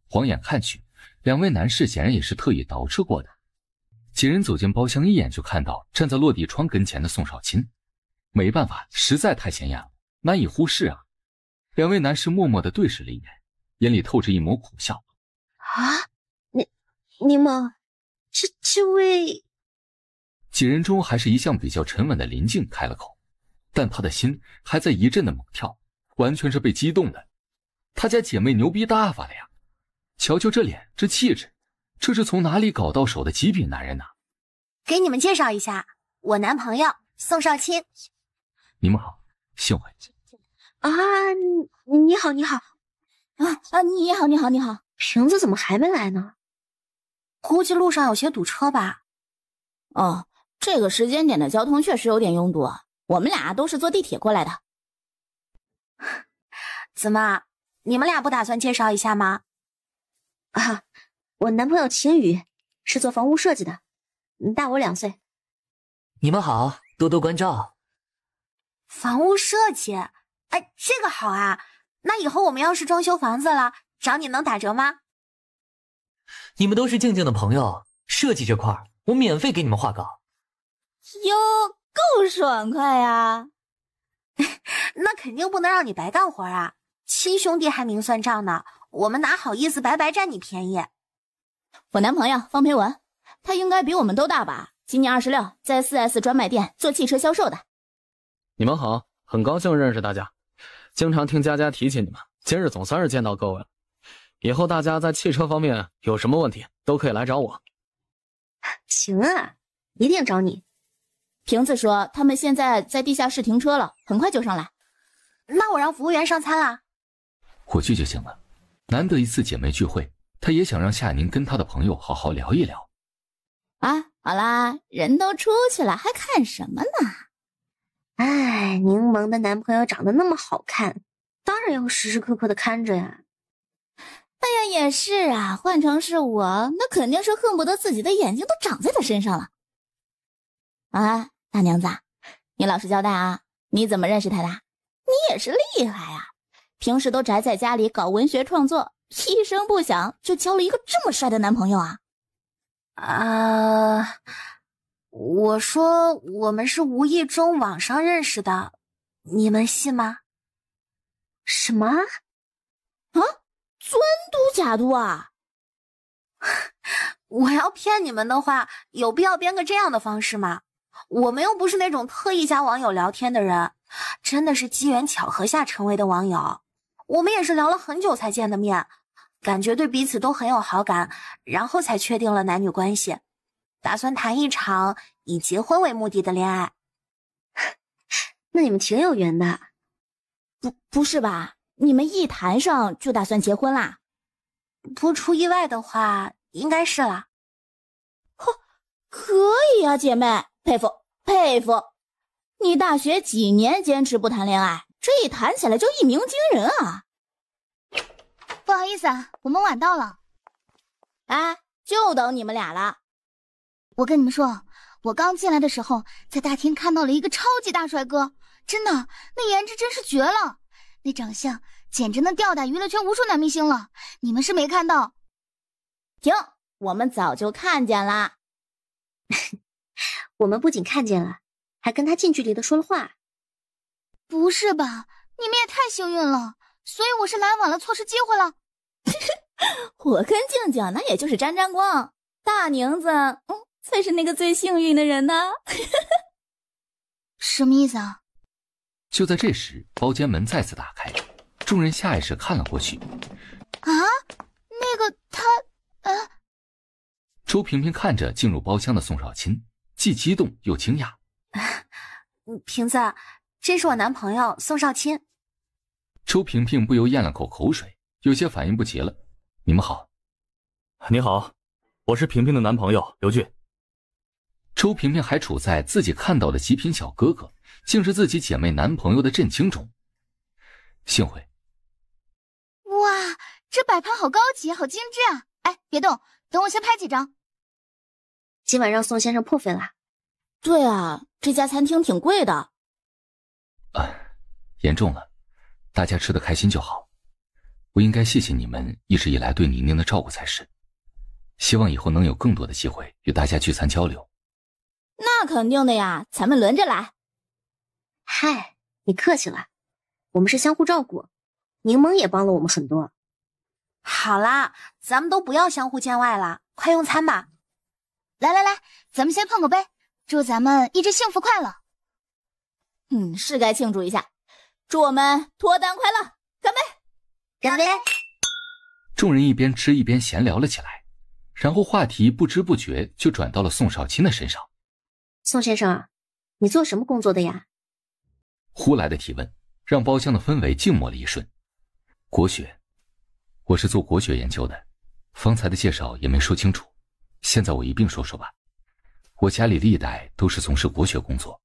晃眼看去，两位男士显然也是特意捯饬过的。几人走进包厢，一眼就看到站在落地窗跟前的宋少卿，没办法，实在太显眼了，难以忽视啊。两位男士默默地对视了一眼，眼里透着一抹苦笑。啊，你们，这位……几人中还是一向比较沉稳的林静开了口，但她的心还在一阵的猛跳，完全是被激动的。她家姐妹牛逼大发了呀！瞧瞧这脸，这气质，这是从哪里搞到手的极品男人呢？给你们介绍一下，我男朋友宋少卿。你们好，幸会。啊，你好，你好。你好。瓶子怎么还没来呢？估计路上有些堵车吧。哦，这个时间点的交通确实有点拥堵，我们俩都是坐地铁过来的。怎么，你们俩不打算介绍一下吗？啊，我男朋友秦宇是做房屋设计的，大我2岁。你们好，多多关照。房屋设计，哎，这个好啊。那以后我们要是装修房子了，找你能打折吗？你们都是静静的朋友，设计这块我免费给你们画稿。哟，够爽快呀！那肯定不能让你白干活啊，亲兄弟还明算账呢，我们哪好意思白占你便宜。我男朋友方培文，他应该比我们都大吧，今年26，在 4S 专卖店做汽车销售的。你们好，很高兴认识大家，经常听佳佳提起你们，今日总算是见到各位了。以后大家在汽车方面有什么问题都可以来找我。行啊，一定找你。瓶子说他们现在在地下室停车了，很快就上来。那我让服务员上餐啦。我去就行了，难得一次姐妹聚会，她也想让夏宁跟她的朋友好好聊一聊。啊，好啦，人都出去了，还看什么呢？哎，柠檬的男朋友长得那么好看，当然要时时刻刻的看着呀。哎呀，也是啊，换成是我，那肯定是恨不得自己的眼睛都长在他身上了。啊，大娘子，你老实交代啊，你怎么认识他的？你也是厉害啊，平时都宅在家里搞文学创作，一声不响就交了一个这么帅的男朋友啊。我说我们是无意中网上认识的，你们信吗？什么？啊？钻毒假毒啊？我要骗你们的话，有必要编个这样的方式吗？我们又不是那种特意加网友聊天的人，真的是机缘巧合下成为的网友。我们也是聊了很久才见的面，感觉对彼此都很有好感，然后才确定了男女关系，打算谈一场以结婚为目的的恋爱。那你们挺有缘的。不是吧？你们一谈上就打算结婚啦？不出意外的话，应该是啦。可以啊，姐妹，佩服佩服！你大学几年坚持不谈恋爱，这一谈起来就一鸣惊人啊！不好意思啊，我们晚到了。哎，就等你们俩了。我跟你们说，我刚进来的时候，在大厅看到了一个超级大帅哥，真的，那颜值真是绝了，那长相简直能吊打娱乐圈无数男明星了。你们是没看到？停，我们早就看见啦。我们不仅看见了，还跟他近距离的说了话。不是吧，你们也太幸运了，所以我是来晚了，错失机会了。我跟静静那也就是沾沾光，大宁子才是那个最幸运的人呢。什么意思啊？就在这时，包间门再次打开，众人下意识看了过去。啊，那个他周萍萍看着进入包厢的宋少卿，既激动又惊讶。萍子，这是我男朋友宋少卿。周萍萍不由咽了口口水，有些反应不及了。你们好。你好，我是萍萍的男朋友刘俊。周萍萍还处在自己看到的极品小哥哥竟是自己姐妹男朋友的震惊中。幸会。哇，这摆盘好高级，好精致啊！哎，别动，等我先拍几张。今晚让宋先生破费了。对啊，这家餐厅挺贵的。严重了，大家吃得开心就好。我应该谢谢你们一直以来对宁宁的照顾才是。希望以后能有更多的机会与大家聚餐交流。那肯定的呀，咱们轮着来。嗨，你客气了，我们是相互照顾，柠檬也帮了我们很多。好啦，咱们都不要相互见外了，快用餐吧。来，咱们先碰个杯，祝咱们一直幸福快乐。是该庆祝一下，祝我们脱单快乐，干杯！干杯！众人一边吃一边闲聊了起来，然后话题不知不觉就转到了宋少卿的身上。宋先生，你做什么工作的呀？忽来的提问让包厢的氛围静默了一瞬。国学，我是做国学研究的，方才的介绍也没说清楚，现在我一并说说吧。我家里历代都是从事国学工作，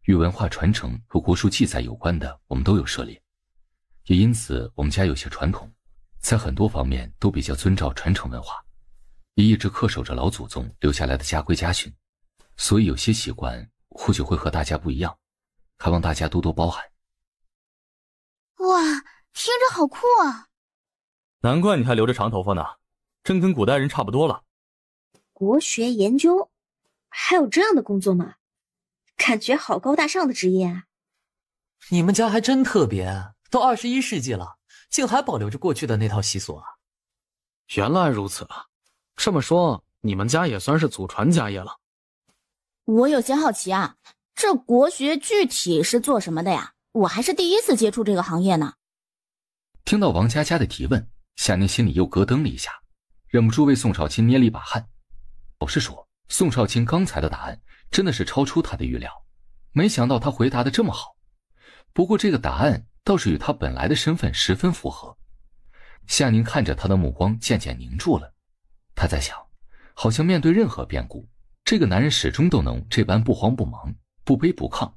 与文化传承和国书记载有关的我们都有涉猎，也因此我们家有些传统，在很多方面都比较遵照传承文化，也一直恪守着老祖宗留下来的家规家训，所以有些习惯或许会和大家不一样，还望大家多多包涵。哇，听着好酷啊！难怪你还留着长头发呢，真跟古代人差不多了。国学研究，还有这样的工作吗？感觉好高大上的职业啊！你们家还真特别，都21世纪了，竟还保留着过去的那套习俗啊！原来如此啊，这么说你们家也算是祖传家业了。我有些好奇啊，这国学具体是做什么的呀？我还是第一次接触这个行业呢。听到王佳佳的提问，夏宁心里又咯噔了一下，忍不住为宋少卿捏了一把汗。老实说，宋少卿刚才的答案真的是超出他的预料，没想到他回答的这么好。不过这个答案倒是与他本来的身份十分符合。夏宁看着他的目光渐渐凝住了，他在想，好像面对任何变故，这个男人始终都能这般不慌不忙，不卑不亢。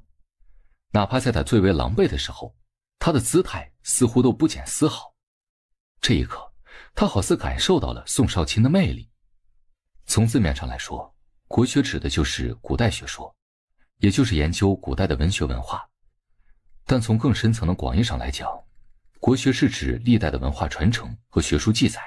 哪怕在他最为狼狈的时候，他的姿态似乎都不减丝毫。这一刻，他好似感受到了宋少卿的魅力。从字面上来说，国学指的就是古代学说，也就是研究古代的文学文化。但从更深层的广义上来讲，国学是指历代的文化传承和学术记载，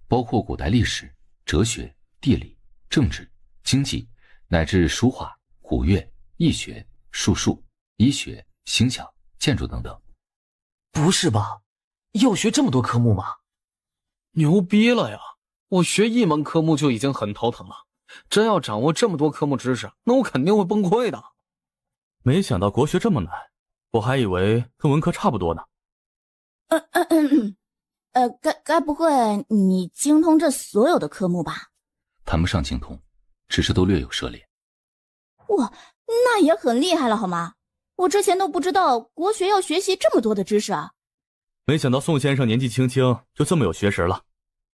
包括古代历史、哲学、地理、政治、经济，乃至书画、古乐、易学、术数、医学、星象、建筑等等。不是吧？要学这么多科目吗？牛逼了呀！我学一门科目就已经很头疼了，真要掌握这么多科目知识，那我肯定会崩溃的。没想到国学这么难，我还以为跟文科差不多呢。该不会你精通这所有的科目吧？谈不上精通，只是都略有涉猎。哇，那也很厉害了好吗？我之前都不知道国学要学习这么多的知识啊。没想到宋先生年纪轻轻就这么有学识了，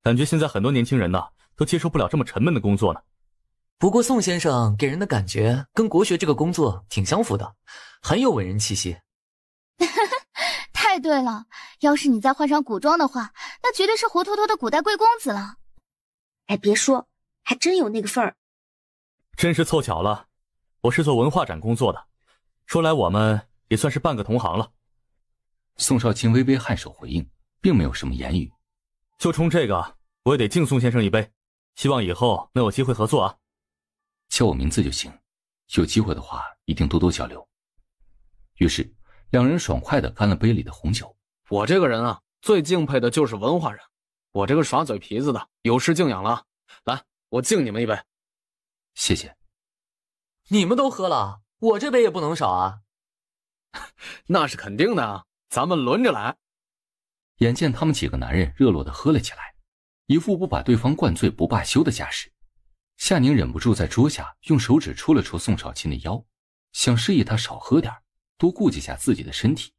感觉现在很多年轻人呢都接受不了这么沉闷的工作呢。不过宋先生给人的感觉跟国学这个工作挺相符的，很有文人气息。太对了，要是你再换上古装的话，那绝对是活脱脱的古代贵公子了。哎，别说，还真有那个份儿。真是凑巧了，我是做文化展工作的，说来我们也算是半个同行了。宋少卿微微颔首回应，并没有什么言语。就冲这个，我也得敬宋先生一杯，希望以后能有机会合作啊。叫我名字就行，有机会的话一定多多交流。于是两人爽快地干了杯里的红酒。我这个人啊，最敬佩的就是文化人，我这个耍嘴皮子的有失敬仰了。来，我敬你们一杯。谢谢。你们都喝了，我这杯也不能少啊。那是肯定的啊，咱们轮着来。眼见他们几个男人热络地喝了起来，一副不把对方灌醉不罢休的架势。夏宁忍不住在桌下用手指戳了戳宋少卿的腰，想示意他少喝点，多顾及下自己的身体。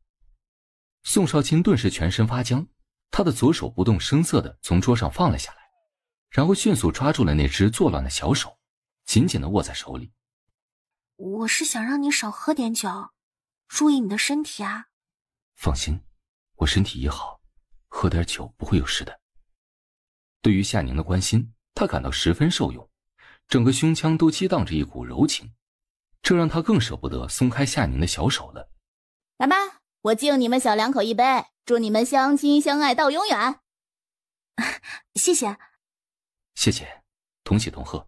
宋少卿顿时全身发僵，他的左手不动声色地从桌上放了下来，然后迅速抓住了那只作乱的小手，紧紧地握在手里。我是想让你少喝点酒，注意你的身体啊。放心，我身体也好，喝点酒不会有事的。对于夏宁的关心，他感到十分受用，整个胸腔都激荡着一股柔情，这让他更舍不得松开夏宁的小手了。来吧，我敬你们小两口一杯，祝你们相亲相爱到永远。谢谢。谢谢，同喜同贺。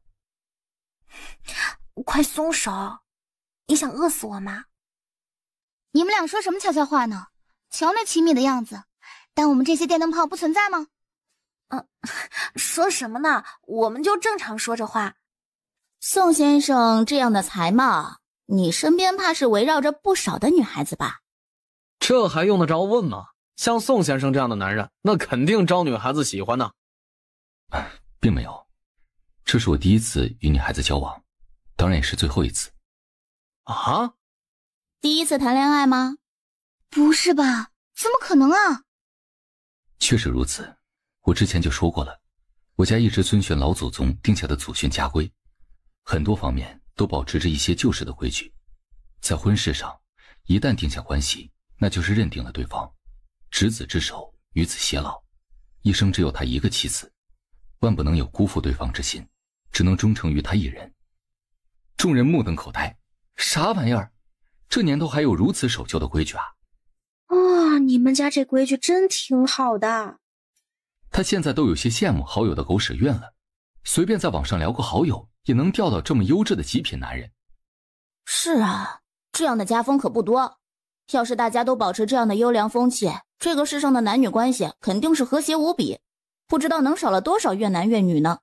快松手，你想饿死我吗？你们俩说什么悄悄话呢？瞧那亲密的样子，但我们这些电灯泡不存在吗？说什么呢？我们就正常说着话。宋先生这样的才貌，你身边怕是围绕着不少的女孩子吧？这还用得着问吗？像宋先生这样的男人，那肯定招女孩子喜欢呢。并没有，这是我第一次与女孩子交往，当然也是最后一次。啊？第一次谈恋爱吗？不是吧？怎么可能啊？确实如此，我之前就说过了，我家一直遵循老祖宗定下的祖训家规，很多方面都保持着一些旧式的规矩。在婚事上，一旦定下关系，那就是认定了对方，执子之手，与子偕老，一生只有他一个妻子，万不能有辜负对方之心，只能忠诚于他一人。众人目瞪口呆，啥玩意儿？这年头还有如此守旧的规矩啊！哇，你们家这规矩真挺好的。他现在都有些羡慕好友的狗屎运了，随便在网上聊个好友，也能钓到这么优质的极品男人。是啊，这样的家风可不多。要是大家都保持这样的优良风气，这个世上的男女关系肯定是和谐无比，不知道能少了多少怨男怨女呢。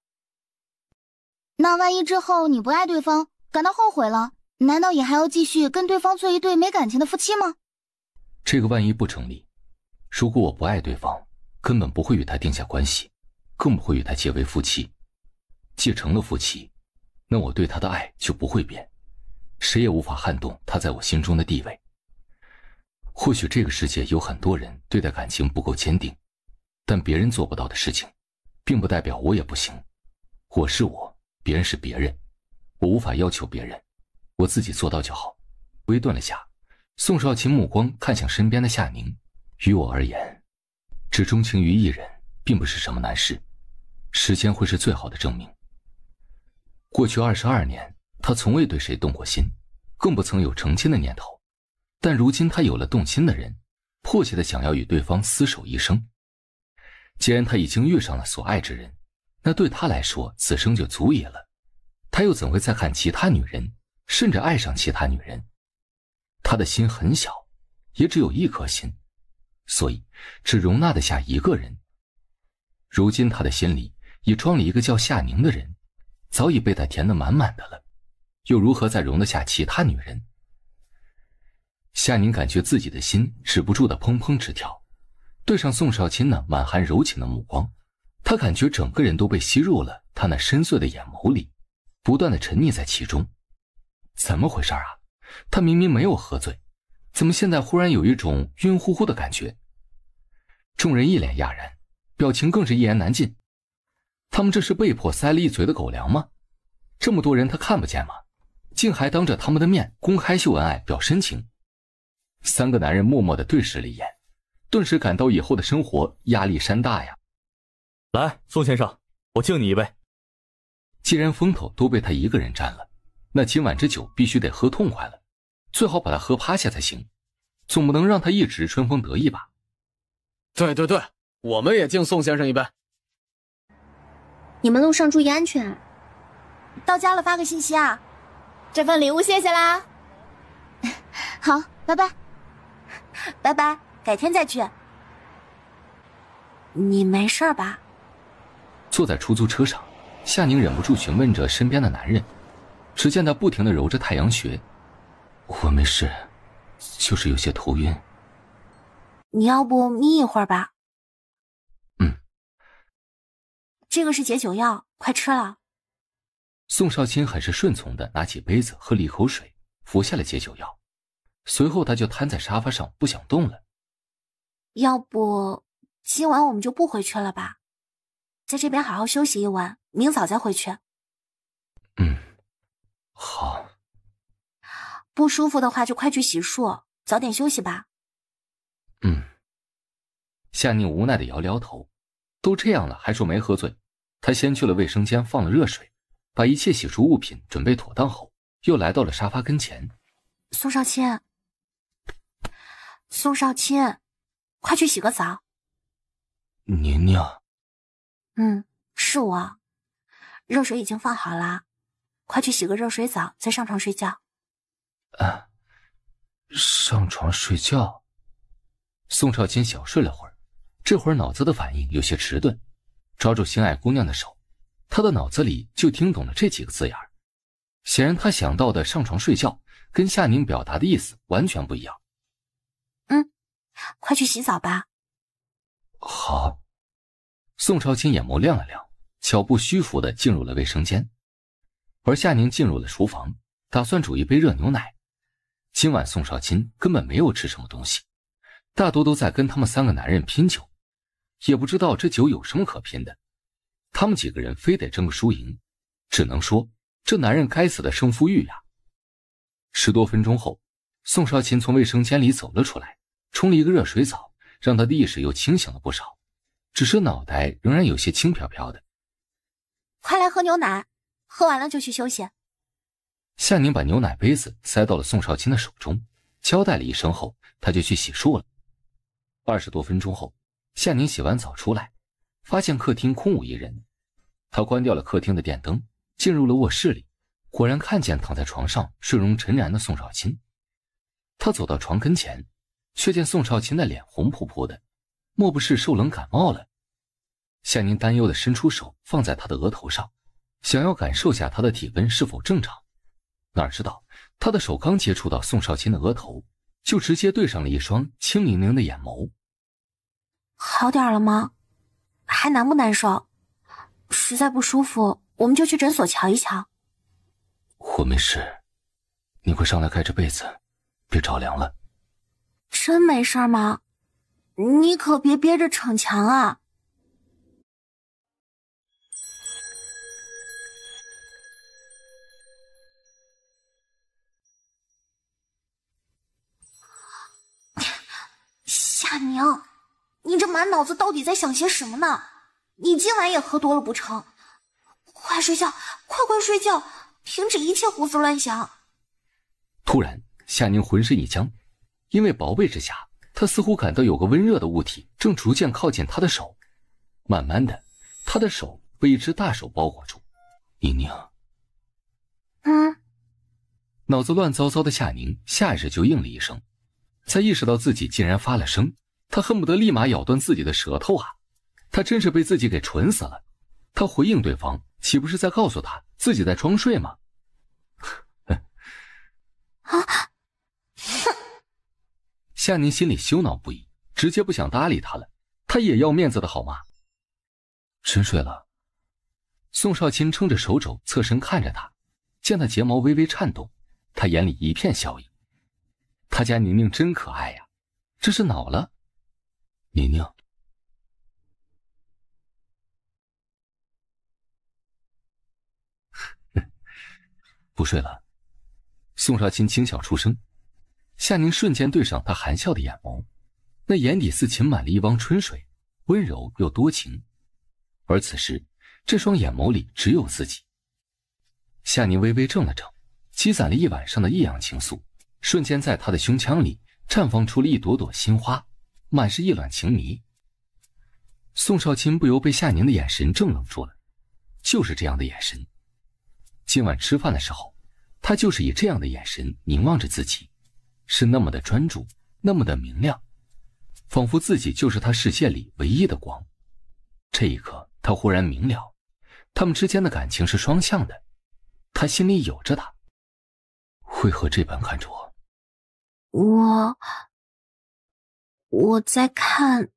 那万一之后你不爱对方，感到后悔了，难道也还要继续跟对方做一对没感情的夫妻吗？这个万一不成立，如果我不爱对方，根本不会与他定下关系，更不会与他结为夫妻。既成了夫妻，那我对他的爱就不会变，谁也无法撼动他在我心中的地位。或许这个世界有很多人对待感情不够坚定，但别人做不到的事情，并不代表我也不行。我是我，别人是别人，我无法要求别人，我自己做到就好。微顿了下，宋少卿目光看向身边的夏宁，于我而言，只钟情于一人并不是什么难事，时间会是最好的证明。过去22年，他从未对谁动过心，更不曾有成亲的念头，但如今他有了动心的人，迫切地想要与对方厮守一生。既然他已经遇上了所爱之人，那对他来说此生就足矣了，他又怎会再看其他女人，甚至爱上其他女人？他的心很小，也只有一颗心，所以只容纳得下一个人。如今他的心里已装了一个叫夏宁的人，早已被他填得满满的了，又如何再容得下其他女人？夏宁感觉自己的心止不住的砰砰直跳，对上宋少卿那满含柔情的目光，他感觉整个人都被吸入了他那深邃的眼眸里，不断的沉溺在其中。怎么回事啊？他明明没有喝醉，怎么现在忽然有一种晕乎乎的感觉？众人一脸讶然，表情更是一言难尽。他们这是被迫塞了一嘴的狗粮吗？这么多人他看不见吗？竟还当着他们的面公开秀恩爱表深情。三个男人默默地对视了一眼，顿时感到以后的生活压力山大呀。来，宋先生，我敬你一杯。既然风头都被他一个人占了，那今晚这酒必须得喝痛快了，最好把他喝趴下才行，总不能让他一直春风得意吧。对对对，我们也敬宋先生一杯。你们路上注意安全。到家了发个信息啊。这份礼物谢谢啦。好，拜拜。拜拜，改天再去。你没事吧？坐在出租车上，夏宁忍不住询问着身边的男人，只见他不停地揉着太阳穴。我没事，就是有些头晕。你要不眯一会儿吧？这个是解酒药，快吃了。宋少卿很是顺从地拿起杯子喝了一口水，服下了解酒药，随后他就瘫在沙发上不想动了。要不今晚我们就不回去了吧，在这边好好休息一晚，明早再回去。好。不舒服的话就快去洗漱，早点休息吧。夏宁无奈地摇了摇头，都这样了还说没喝醉。他先去了卫生间放了热水，把一切洗漱物品准备妥当后，又来到了沙发跟前。宋少卿，快去洗个澡。宁宁。是我。热水已经放好了，快去洗个热水澡，再上床睡觉。上床睡觉？宋少卿小睡了会儿，这会儿脑子的反应有些迟钝，抓住心爱姑娘的手，他的脑子里就听懂了这几个字眼儿。显然他想到的上床睡觉跟夏宁表达的意思完全不一样。快去洗澡吧。好。宋少卿眼眸亮了亮，脚步虚浮地进入了卫生间，而夏宁进入了厨房，打算煮一杯热牛奶。今晚宋少卿根本没有吃什么东西，大多都在跟他们3个男人拼酒，也不知道这酒有什么可拼的，他们几个人非得争个输赢，只能说这男人该死的胜负欲呀。10多分钟后，宋少卿从卫生间里走了出来，冲了一个热水澡，让他的意识又清醒了不少，只是脑袋仍然有些轻飘飘的。快来喝牛奶，喝完了就去休息。夏宁把牛奶杯子塞到了宋少卿的手中，交代了一声后，他就去洗漱了。20多分钟后，夏宁洗完澡出来，发现客厅空无一人。他关掉了客厅的电灯，进入了卧室里，果然看见躺在床上睡容沉然的宋少卿。他走到床跟前，却见宋少卿的脸红扑扑的，莫不是受冷感冒了？夏宁担忧地伸出手放在他的额头上，想要感受下他的体温是否正常。哪知道他的手刚接触到宋少卿的额头，就直接对上了一双清灵灵的眼眸。好点了吗？还难不难受？实在不舒服，我们就去诊所瞧一瞧。我没事，你快上来盖着被子，别着凉了。真没事吗？你可别憋着逞强啊。夏宁，你这满脑子到底在想些什么呢？你今晚也喝多了不成？快睡觉，快睡觉，停止一切胡思乱想。突然，夏宁浑身一僵，因为薄被之下，他似乎感到有个温热的物体正逐渐靠近他的手。慢慢的，他的手被一只大手包裹住。宁宁。脑子乱糟糟的夏宁下意识就应了一声，才意识到自己竟然发了声，他恨不得立马咬断自己的舌头啊！他真是被自己给蠢死了。他回应对方，岂不是在告诉他自己在装睡吗？夏宁心里羞恼不已，直接不想搭理他了。他也要面子的好吗？真睡了。宋少卿撑着手肘侧身看着他，见他睫毛微微颤动，他眼里一片笑意。他家宁宁真可爱呀，这是恼了。宁宁。不睡了。宋少卿轻巧出声，夏宁瞬间对上他含笑的眼眸，那眼底似噙满了一汪春水，温柔又多情。而此时，这双眼眸里只有自己。夏宁微微怔了怔，积攒了一晚上的异样情愫，瞬间在他的胸腔里绽放出了一朵朵心花，满是意乱情迷。宋少卿不由被夏宁的眼神怔愣住了，就是这样的眼神。今晚吃饭的时候，他就是以这样的眼神凝望着自己，是那么的专注，那么的明亮，仿佛自己就是他世界里唯一的光。这一刻，他忽然明了，他们之间的感情是双向的，他心里有着他。为何这般看着我？我在看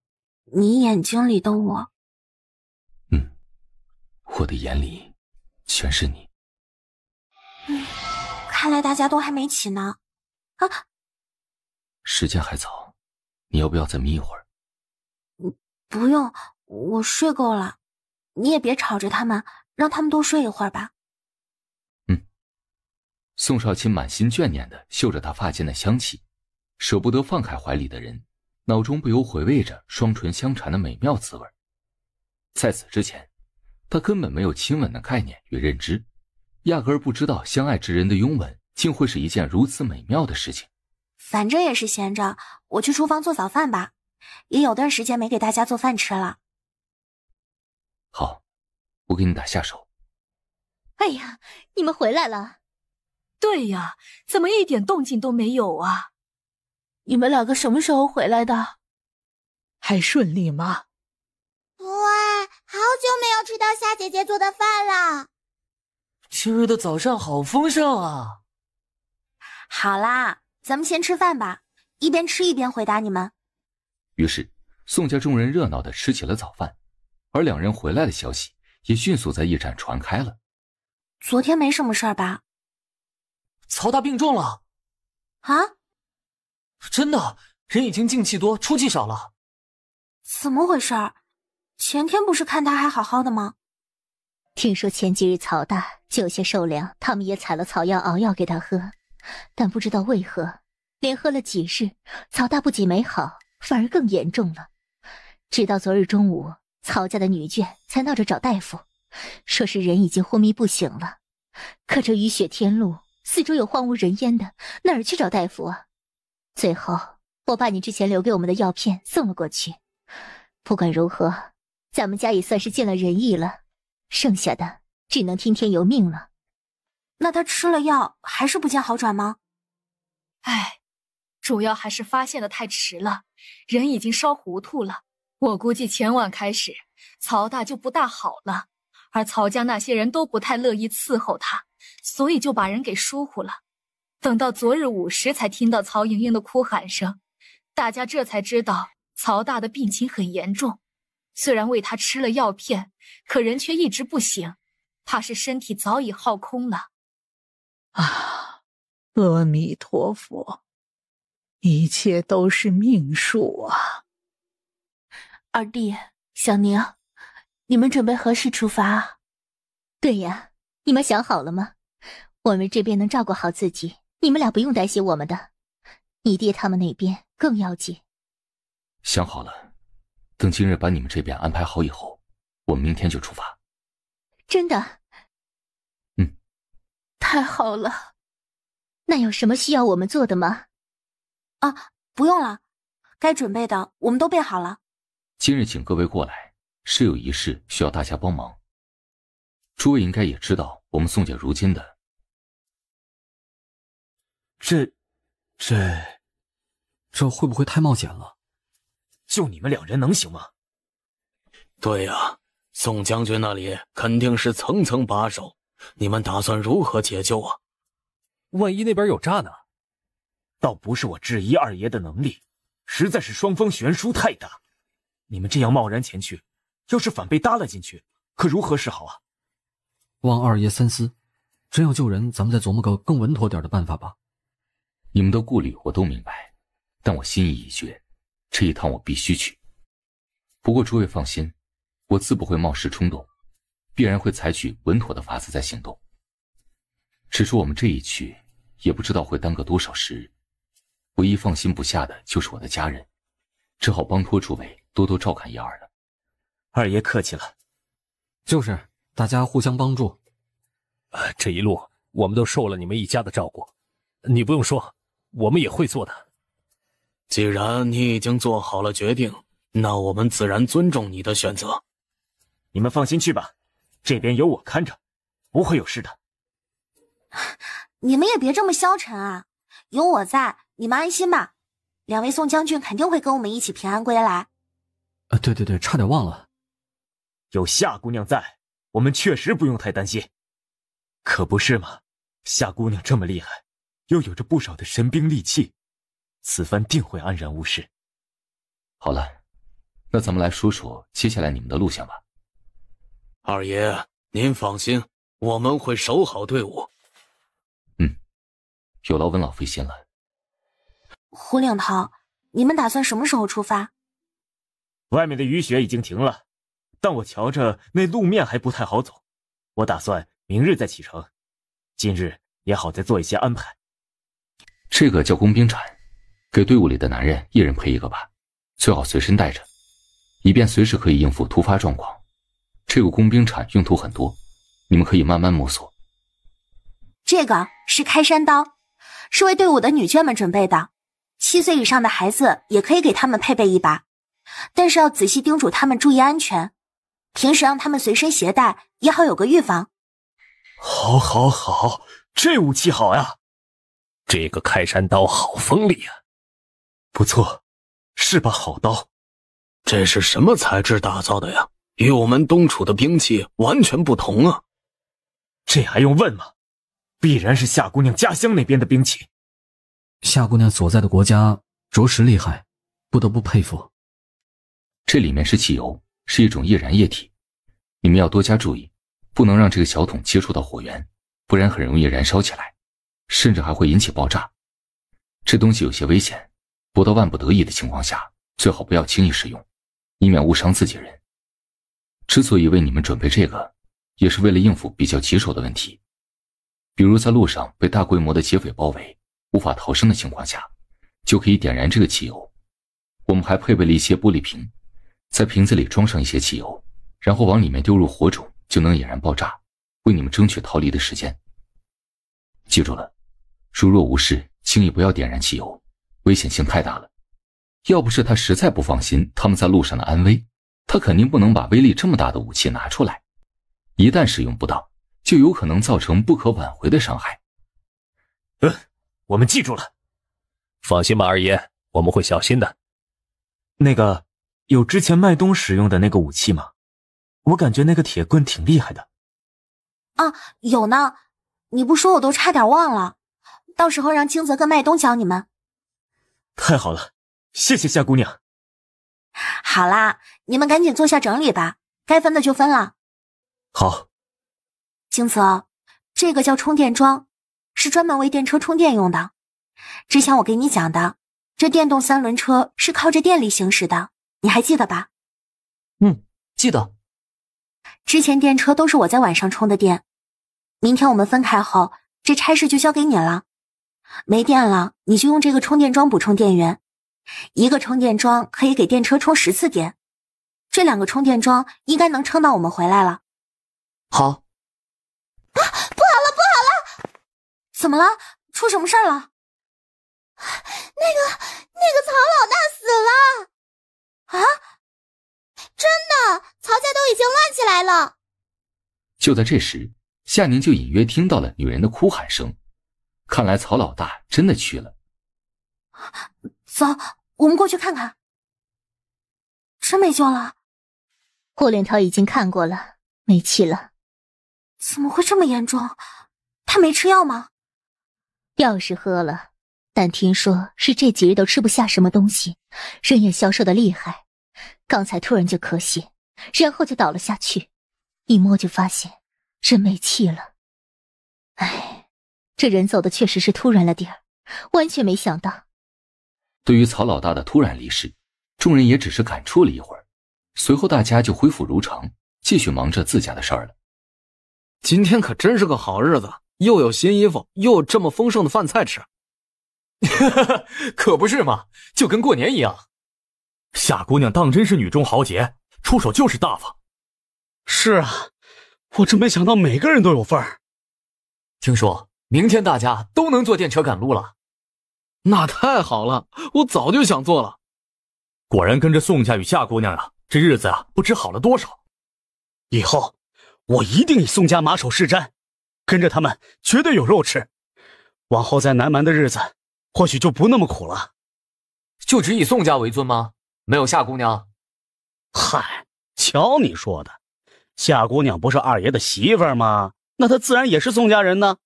你眼睛里的我。我的眼里全是你。看来大家都还没起呢。时间还早，你要不要再眯一会儿？不用，我睡够了。你也别吵着他们，让他们多睡一会儿吧。宋少卿满心眷念地嗅着他发间的香气，舍不得放开怀里的人，脑中不由回味着双唇相缠的美妙滋味。在此之前，他根本没有亲吻的概念与认知，压根儿不知道相爱之人的拥吻竟会是一件如此美妙的事情。反正也是闲着，我去厨房做早饭吧，也有段时间没给大家做饭吃了。好，我给你打下手。哎呀，你们回来了。对呀，怎么一点动静都没有啊？你们两个什么时候回来的？还顺利吗？哇，好久没有吃到夏姐姐做的饭了。今日的早膳好丰盛啊！好啦，咱们先吃饭吧，一边吃一边回答你们。于是，宋家众人热闹地吃起了早饭，而两人回来的消息也迅速在驿站传开了。昨天没什么事儿吧？曹大病重了。啊？真的，人已经进气多，出气少了。怎么回事？前天不是看他还好好的吗？听说前几日曹大就有些受凉，他们也采了草药熬药给他喝，但不知道为何，连喝了几日，曹大不仅没好，反而更严重了。直到昨日中午，曹家的女眷才闹着找大夫，说是人已经昏迷不醒了。可这雨雪天路，四周有荒无人烟的，哪儿去找大夫啊？最后，我把你之前留给我们的药片送了过去。不管如何，咱们家也算是尽了仁义了，剩下的只能听天由命了。那他吃了药还是不见好转吗？唉，主要还是发现的太迟了，人已经烧糊涂了。我估计前晚开始，曹大就不大好了，而曹家那些人都不太乐意伺候他，所以就把人给疏忽了。等到昨日午时才听到曹莹莹的哭喊声，大家这才知道曹大的病情很严重。虽然为他吃了药片，可人却一直不醒，怕是身体早已耗空了。啊，阿弥陀佛，一切都是命数啊。二弟，小宁，你们准备何时出发啊？对呀，你们想好了吗？我们这边能照顾好自己，你们俩不用担心我们的。你爹他们那边更要紧。想好了，等今日把你们这边安排好以后，我们明天就出发。真的？太好了。那有什么需要我们做的吗？啊，不用了，该准备的我们都备好了。今日请各位过来，是有一事需要大家帮忙。诸位应该也知道，我们宋家如今的……这会不会太冒险了？就你们两人能行吗？对呀，宋将军那里肯定是层层把守，你们打算如何解救啊？万一那边有诈呢？倒不是我质疑二爷的能力，实在是双方悬殊太大。你们这样贸然前去，要是反被搭了进去，可如何是好啊？望二爷三思，真要救人，咱们再琢磨个更稳妥点的办法吧。你们的顾虑我都明白，但我心意已决，这一趟我必须去。不过诸位放心，我自不会冒失冲动，必然会采取稳妥的法子在行动。只是我们这一去，也不知道会耽搁多少时日。唯一放心不下的就是我的家人，只好帮托诸位多多照看一二了。二爷客气了。就是大家互相帮助。这一路我们都受了你们一家的照顾，你不用说，我们也会做的。既然你已经做好了决定，那我们自然尊重你的选择。你们放心去吧，这边有我看着，不会有事的。你们也别这么消沉啊，有我在，你们安心吧，两位宋将军肯定会跟我们一起平安归来。对，差点忘了。有夏姑娘在，我们确实不用太担心。可不是吗？夏姑娘这么厉害，又有着不少的神兵利器，此番定会安然无事。好了，那咱们来说说接下来你们的路线吧。二爷，您放心，我们会守好队伍。有劳温老费心了。胡领头，你们打算什么时候出发？外面的雨雪已经停了，但我瞧着那路面还不太好走，我打算明日再启程，今日也好再做一些安排。这个叫工兵铲，给队伍里的男人一人配一个吧，最好随身带着，以便随时可以应付突发状况。这个工兵铲用途很多，你们可以慢慢摸索。这个是开山刀，是为队伍的女眷们准备的，7岁以上的孩子也可以给他们配备一把，但是要仔细叮嘱他们注意安全，平时让他们随身携带，也好有个预防。好，这武器好呀！这个开山刀好锋利啊！不错，是把好刀。这是什么材质打造的呀？与我们东楚的兵器完全不同啊！这还用问吗？必然是夏姑娘家乡那边的兵器。夏姑娘所在的国家着实厉害，不得不佩服。这里面是汽油，是一种易燃液体，你们要多加注意，不能让这个小桶接触到火源，不然很容易燃烧起来，甚至还会引起爆炸。这东西有些危险，不到万不得已的情况下，最好不要轻易使用，以免误伤自己人。之所以为你们准备这个，也是为了应付比较棘手的问题，比如在路上被大规模的劫匪包围，无法逃生的情况下，就可以点燃这个汽油。我们还配备了一些玻璃瓶，在瓶子里装上一些汽油，然后往里面丢入火种，就能引燃爆炸，为你们争取逃离的时间。记住了，如若无事，轻易不要点燃汽油，危险性太大了。要不是他实在不放心他们在路上的安危，他肯定不能把威力这么大的武器拿出来。一旦使用不当，就有可能造成不可挽回的伤害。我们记住了。放心吧，二爷，我们会小心的。那个，有之前麦冬使用的那个武器吗？我感觉那个铁棍挺厉害的。啊，有呢，你不说我都差点忘了，到时候让金泽跟麦冬教你们。太好了，谢谢夏姑娘。好啦，你们赶紧坐下整理吧，该分的就分了。好。金泽，这个叫充电桩，是专门为电车充电用的。之前我给你讲的，这电动3轮车是靠着电力行驶的，你还记得吧？记得。之前电车都是我在晚上充的电，明天我们分开后，这差事就交给你了。没电了，你就用这个充电桩补充电源，一个充电桩可以给电车充10次电，这2个充电桩应该能撑到我们回来了。好。不好了！怎么了？出什么事儿了？那个曹老大死了！啊？真的，曹家都已经乱起来了。就在这时，夏宁就隐约听到了女人的哭喊声，看来曹老大真的去了。走，我们过去看看。真没救了？霍连涛已经看过了，没气了。怎么会这么严重？他没吃药吗？药是喝了，但听说是这几日都吃不下什么东西，人也消瘦得厉害。刚才突然就咳血，然后就倒了下去，一摸就发现人没气了。哎，这人走的确实是突然了点儿，完全没想到。对于曹老大的突然离世，众人也只是感触了一会儿，随后大家就恢复如常，继续忙着自家的事儿了。今天可真是个好日子，又有新衣服，又有这么丰盛的饭菜吃。可不是嘛，就跟过年一样。夏姑娘当真是女中豪杰，出手就是大方。是啊，我真没想到每个人都有份儿。听说明天大家都能坐电车赶路了。那太好了，我早就想做了。果然跟着宋家与夏姑娘啊，这日子啊不知好了多少。以后我一定以宋家马首是瞻，跟着他们绝对有肉吃。往后在南蛮的日子，或许就不那么苦了。就只以宋家为尊吗？没有夏姑娘？嗨，瞧你说的，夏姑娘不是二爷的媳妇儿吗？那她自然也是宋家人呢，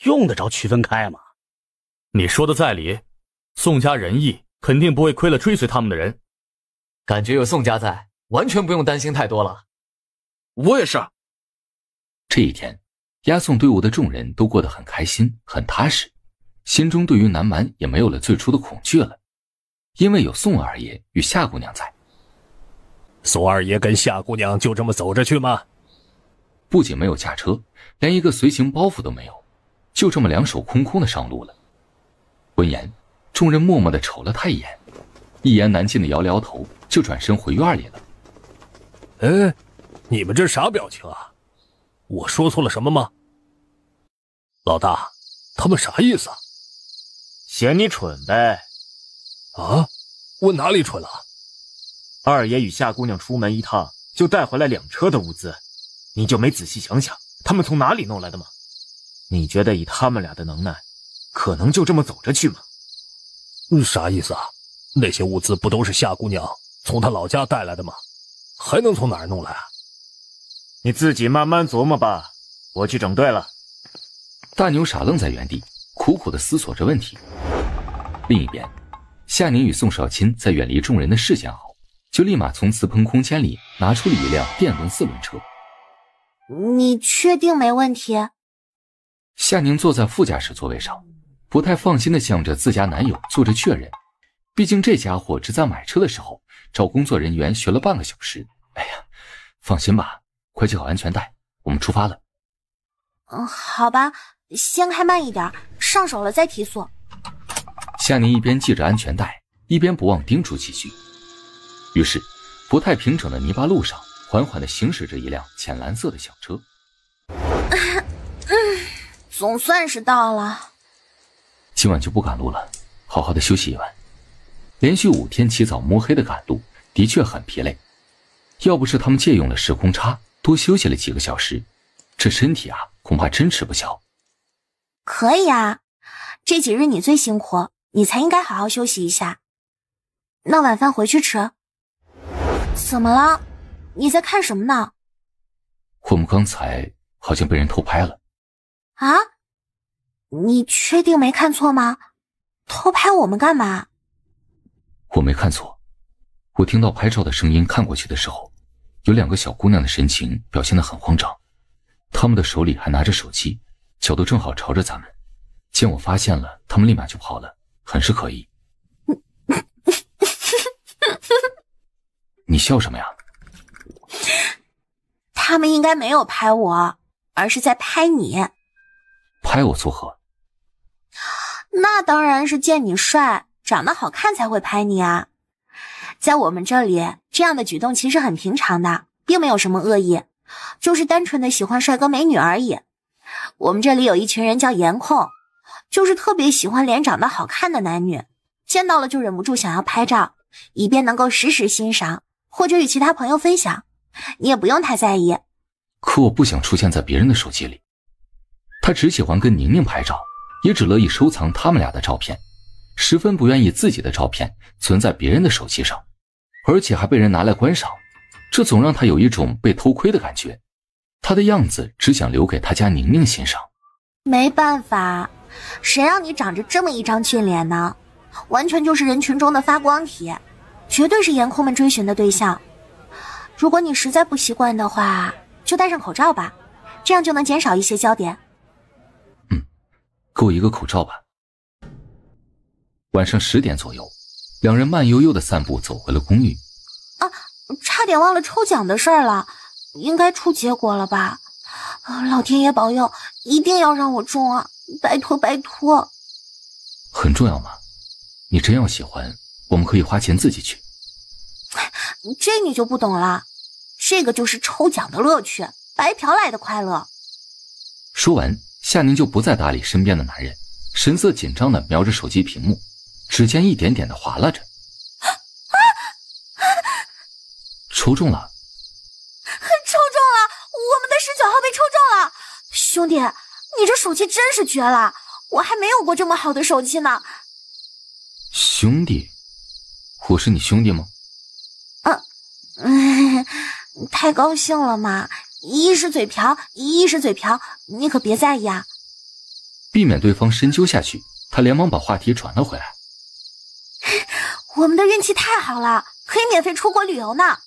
用得着区分开吗？你说的在理，宋家仁义，肯定不会亏了追随他们的人。感觉有宋家在，完全不用担心太多了。我也是。这一天，押送队伍的众人都过得很开心，很踏实，心中对于南蛮也没有了最初的恐惧了，因为有宋二爷与夏姑娘在。宋二爷跟夏姑娘就这么走着去吗？不仅没有驾车，连一个随行包袱都没有，就这么两手空空的上路了。闻言，众人默默地瞅了他一眼，一言难尽的摇了摇头，就转身回院里了。哎，你们这啥表情啊？我说错了什么吗？老大，他们啥意思啊？嫌你蠢呗。啊？我哪里蠢了？二爷与夏姑娘出门一趟，就带回来2车的物资，你就没仔细想想，他们从哪里弄来的吗？你觉得以他们俩的能耐，可能就这么走着去吗？啥意思啊？那些物资不都是夏姑娘从她老家带来的吗？还能从哪儿弄来啊？你自己慢慢琢磨吧，我去整队了。大牛傻愣在原地，苦苦地思索着问题。另一边，夏宁与宋少卿在远离众人的视线后，就立马从磁喷空间里拿出了一辆电动4轮车。你确定没问题？夏宁坐在副驾驶座位上，不太放心地向着自家男友做着确认。毕竟这家伙只在买车的时候找工作人员学了半个小时。哎呀，放心吧，快系好安全带，我们出发了。好吧，先开慢一点，上手了再提速。夏宁一边系着安全带，一边不忘叮嘱几句。于是，不太平整的泥巴路上，缓缓地行驶着一辆浅蓝色的小车。总算是到了。今晚就不赶路了，好好的休息一晚。连续5天起早摸黑的赶路，的确很疲累。要不是他们借用了时空差，多休息了几个小时，这身体啊，恐怕真吃不消。可以啊，这几日你最辛苦，你才应该好好休息一下。那晚饭回去吃。怎么了？你在看什么呢？我们刚才好像被人偷拍了。啊？你确定没看错吗？偷拍我们干嘛？我没看错，我听到拍照的声音，看过去的时候，有2个小姑娘的神情表现得很慌张，她们的手里还拿着手机，角度正好朝着咱们。见我发现了，她们立马就跑了，很是可疑。你笑什么呀？他们应该没有拍我，而是在拍你。拍我作何？那当然是见你帅，长得好看才会拍你啊。在我们这里，这样的举动其实很平常的，并没有什么恶意，就是单纯的喜欢帅哥美女而已。我们这里有一群人叫颜控，就是特别喜欢脸长得好看的男女，见到了就忍不住想要拍照，以便能够实时欣赏，或者与其他朋友分享。你也不用太在意。可我不想出现在别人的手机里。他只喜欢跟宁宁拍照，也只乐意收藏他们俩的照片，十分不愿意自己的照片存在别人的手机上，而且还被人拿来观赏，这总让他有一种被偷窥的感觉。他的样子只想留给他家宁宁欣赏。没办法，谁让你长着这么一张俊脸呢？完全就是人群中的发光体，绝对是颜控们追寻的对象。如果你实在不习惯的话，就戴上口罩吧，这样就能减少一些焦点。给我一个口罩吧。晚上10点左右，2人慢悠悠地散步走回了公寓。差点忘了抽奖的事儿了，应该出结果了吧？老天爷保佑，一定要让我中啊！拜托拜托。很重要吗？你真要喜欢，我们可以花钱自己去。这你就不懂了，这个就是抽奖的乐趣，白嫖来的快乐。说完，夏宁就不再搭理身边的男人，神色紧张地瞄着手机屏幕，指尖一点点地划拉着。抽中了！抽中了！我们的19号被抽中了！兄弟，你这手气真是绝了，我还没有过这么好的手气呢。兄弟？我是你兄弟吗？太高兴了嘛！一是嘴瓢，你可别在意啊。避免对方深究下去，他连忙把话题转了回来。我们的运气太好了，可以免费出国旅游呢。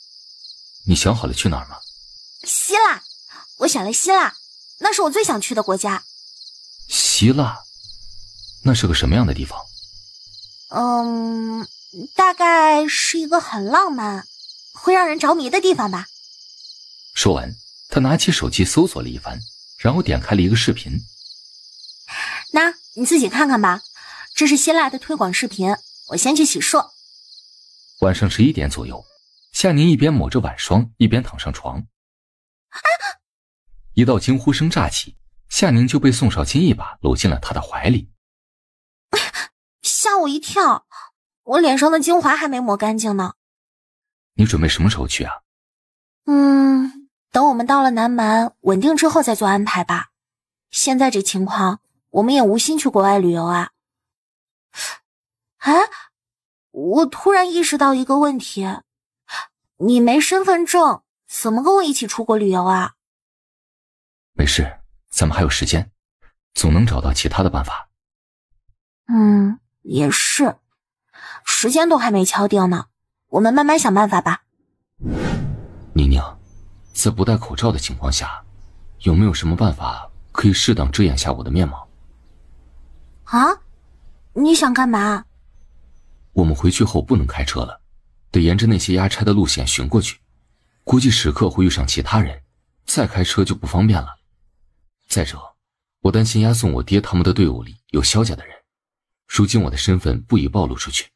你想好了去哪儿吗？希腊，我选了希腊，那是我最想去的国家。希腊？那是个什么样的地方？大概是一个很浪漫，会让人着迷的地方吧。说完，他拿起手机搜索了一番，然后点开了一个视频。那你自己看看吧，这是希腊的推广视频，我先去洗漱。晚上11点左右，夏宁一边抹着晚霜，一边躺上床。一道惊呼声乍起，夏宁就被宋少卿一把搂进了他的怀里。吓我一跳，我脸上的精华还没抹干净呢。你准备什么时候去啊？等我们到了南蛮稳定之后再做安排吧。现在这情况，我们也无心去国外旅游啊。我突然意识到一个问题，你没身份证，怎么跟我一起出国旅游啊？没事，咱们还有时间，总能找到其他的办法。也是，时间都还没敲定呢，我们慢慢想办法吧。宁宁，在不戴口罩的情况下，有没有什么办法可以适当遮掩下我的面貌？你想干嘛？我们回去后不能开车了，得沿着那些押差的路线巡过去，估计时刻会遇上其他人，再开车就不方便了。再者，我担心押送我爹他们的队伍里有萧家的人，如今我的身份不宜暴露出去，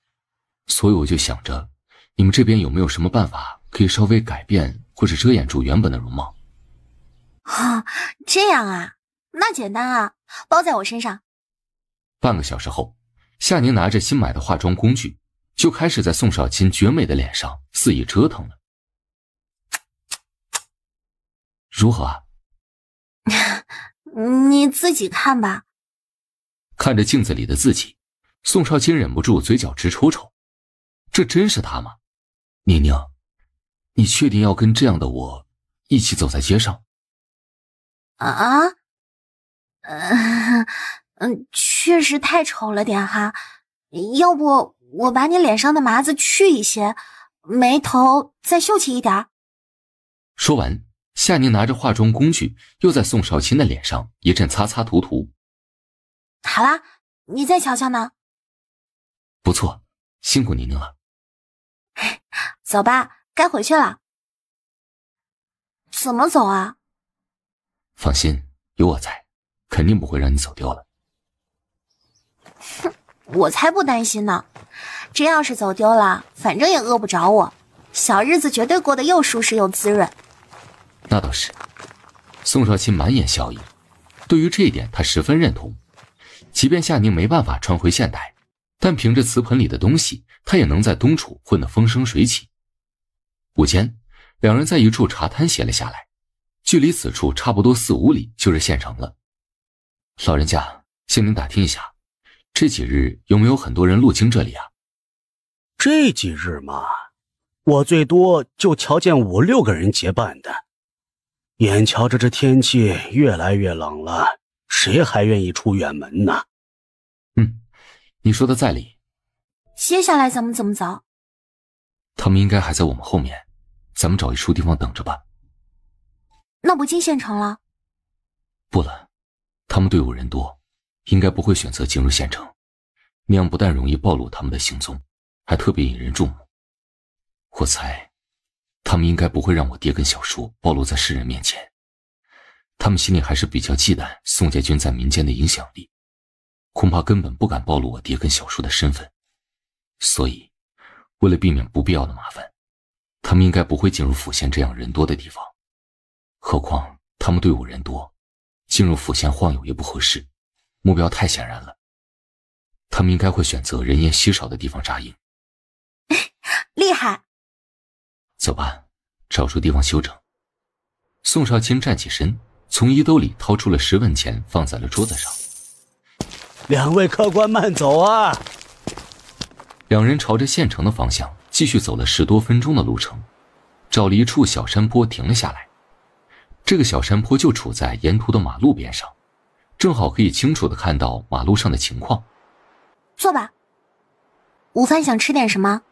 所以我就想着，你们这边有没有什么办法可以稍微改变或者遮掩住原本的容貌？这样啊，那简单啊，包在我身上。半个小时后，夏宁拿着新买的化妆工具，就开始在宋少卿绝美的脸上肆意折腾了。如何啊？你自己看吧。看着镜子里的自己，宋少卿忍不住嘴角直抽抽。这真是他吗？宁宁，你确定要跟这样的我一起走在街上？确实太丑了点哈，要不我把你脸上的麻子去一些，眉头再秀气一点。说完，夏宁拿着化妆工具又在宋少卿的脸上一阵擦擦涂涂。好啦，你再瞧瞧呢。不错，辛苦宁宁了。走吧，该回去了。怎么走啊？放心，有我在，肯定不会让你走丢了。我才不担心呢，真要是走丢了，反正也饿不着我，小日子绝对过得又舒适又滋润。那倒是。宋少卿满眼笑意，对于这一点他十分认同。即便夏宁没办法穿回现代，但凭着瓷盆里的东西，他也能在东楚混得风生水起。午间，两人在一处茶摊歇了下来，距离此处差不多4、5里就是县城了。老人家，向您打听一下，这几日有没有很多人路经这里啊？这几日嘛，我最多就瞧见5、6个人结伴的。眼瞧着这天气越来越冷了，谁还愿意出远门呢？你说的在理。接下来咱们怎么走？他们应该还在我们后面，咱们找一处地方等着吧。那不进县城了？不了，他们队伍人多，应该不会选择进入县城，那样不但容易暴露他们的行踪，还特别引人注目。我猜他们应该不会让我爹跟小叔暴露在世人面前，他们心里还是比较忌惮宋家军在民间的影响力，恐怕根本不敢暴露我爹跟小叔的身份。所以为了避免不必要的麻烦，他们应该不会进入府县这样人多的地方。何况他们队伍人多，进入府县晃悠也不合适，目标太显然了。他们应该会选择人烟稀少的地方扎营。厉害！走吧，找处地方休整。宋少卿站起身，从衣兜里掏出了10文钱，放在了桌子上。2位客官慢走啊！两人朝着县城的方向继续走了10多分钟的路程，找了一处小山坡停了下来。这个小山坡就处在沿途的马路边上，正好可以清楚地看到马路上的情况。坐吧。午饭想吃点什么？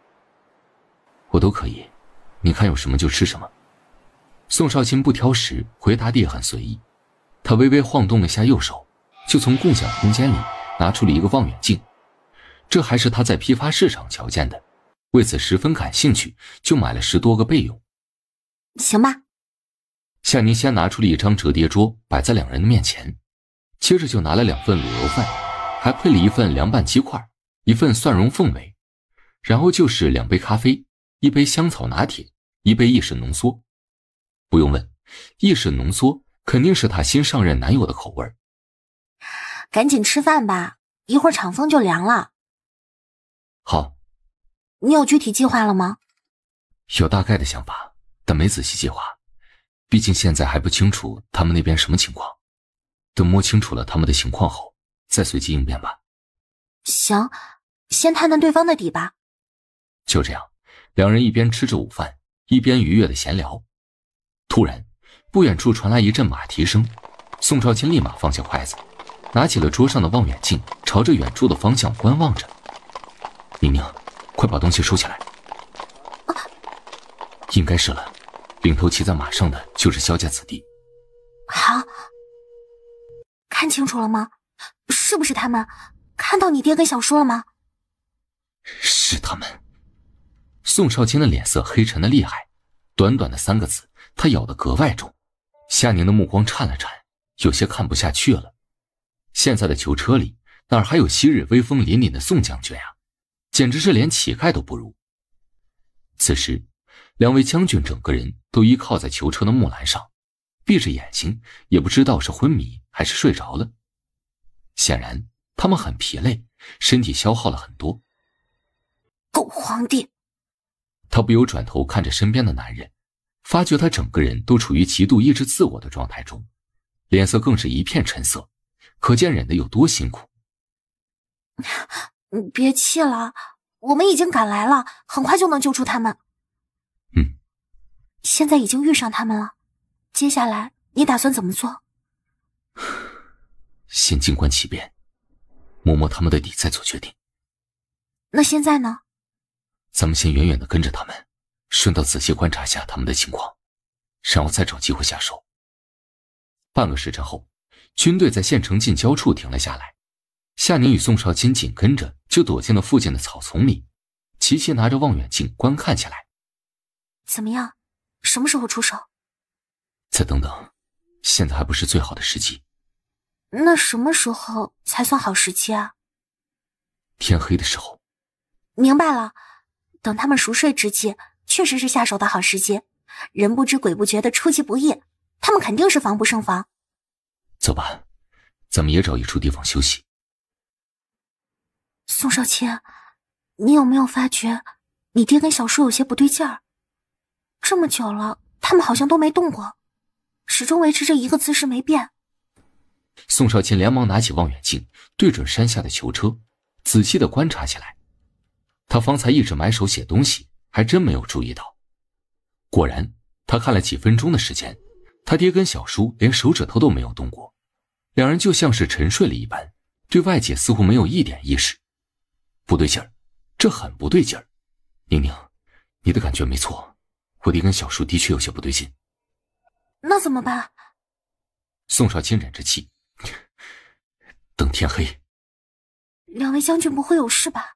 我都可以，你看有什么就吃什么。宋少卿不挑食，回答的也很随意。他微微晃动了下右手，就从共享空间里拿出了一个望远镜，这还是他在批发市场瞧见的，为此十分感兴趣，就买了10多个备用。行吧。夏宁先拿出了一张折叠桌摆在两人的面前，接着就拿了2份卤肉饭，还配了1份凉拌鸡块，1份蒜蓉凤尾，然后就是2杯咖啡，1杯香草拿铁，1杯意式浓缩。不用问，意式浓缩肯定是他新上任男友的口味。赶紧吃饭吧，一会儿场风就凉了。好。你有具体计划了吗？有大概的想法，但没仔细计划，毕竟现在还不清楚他们那边什么情况，等摸清楚了他们的情况后再随机应变吧。行，先探探对方的底吧。就这样，两人一边吃着午饭，一边愉悦的闲聊。突然，不远处传来一阵马蹄声，宋少卿立马放下筷子，拿起了桌上的望远镜，朝着远处的方向观望着。宁宁，快把东西收起来。应该是了，领头骑在马上的就是萧家子弟。好，看清楚了吗？是不是他们？看到你爹跟小叔了吗？是他们。宋少卿的脸色黑沉的厉害，短短的3个字，他咬得格外重。夏宁的目光颤了颤，有些看不下去了。现在的囚车里哪儿还有昔日威风凛凛的宋将军啊，简直是连乞丐都不如。此时2位将军整个人都依靠在囚车的木栏上，闭着眼睛，也不知道是昏迷还是睡着了。显然他们很疲累，身体消耗了很多。狗皇帝！他不由转头看着身边的男人，发觉他整个人都处于极度抑制自我的状态中，脸色更是一片沉色，可见忍得有多辛苦。你别气了，我们已经赶来了，很快就能救出他们。现在已经遇上他们了，接下来你打算怎么做？先静观其变，摸摸他们的底再做决定。那现在呢？咱们先远远地跟着他们，顺道仔细观察下他们的情况，然后再找机会下手。半个时辰后，军队在县城近郊处停了下来，夏宁与宋少卿紧跟着就躲进了附近的草丛里，齐齐拿着望远镜观看起来。怎么样？什么时候出手？再等等，现在还不是最好的时机。那什么时候才算好时机啊？天黑的时候。明白了，等他们熟睡之际，确实是下手的好时机。人不知鬼不觉的出其不意，他们肯定是防不胜防。走吧，咱们也找一处地方休息。宋少卿，你有没有发觉你爹跟小叔有些不对劲儿？这么久了，他们好像都没动过，始终维持着一个姿势没变。宋少卿连忙拿起望远镜，对准山下的囚车，仔细地观察起来。他方才一直埋首写东西，还真没有注意到。果然，他看了几分钟的时间，他爹跟小叔连手指头都没有动过，两人就像是沉睡了一般，对外界似乎没有一点意识。不对劲儿，这很不对劲儿。宁宁，你的感觉没错。我爹跟小叔的确有些不对劲。那怎么办？宋少卿忍着气，等天黑。两位将军不会有事吧？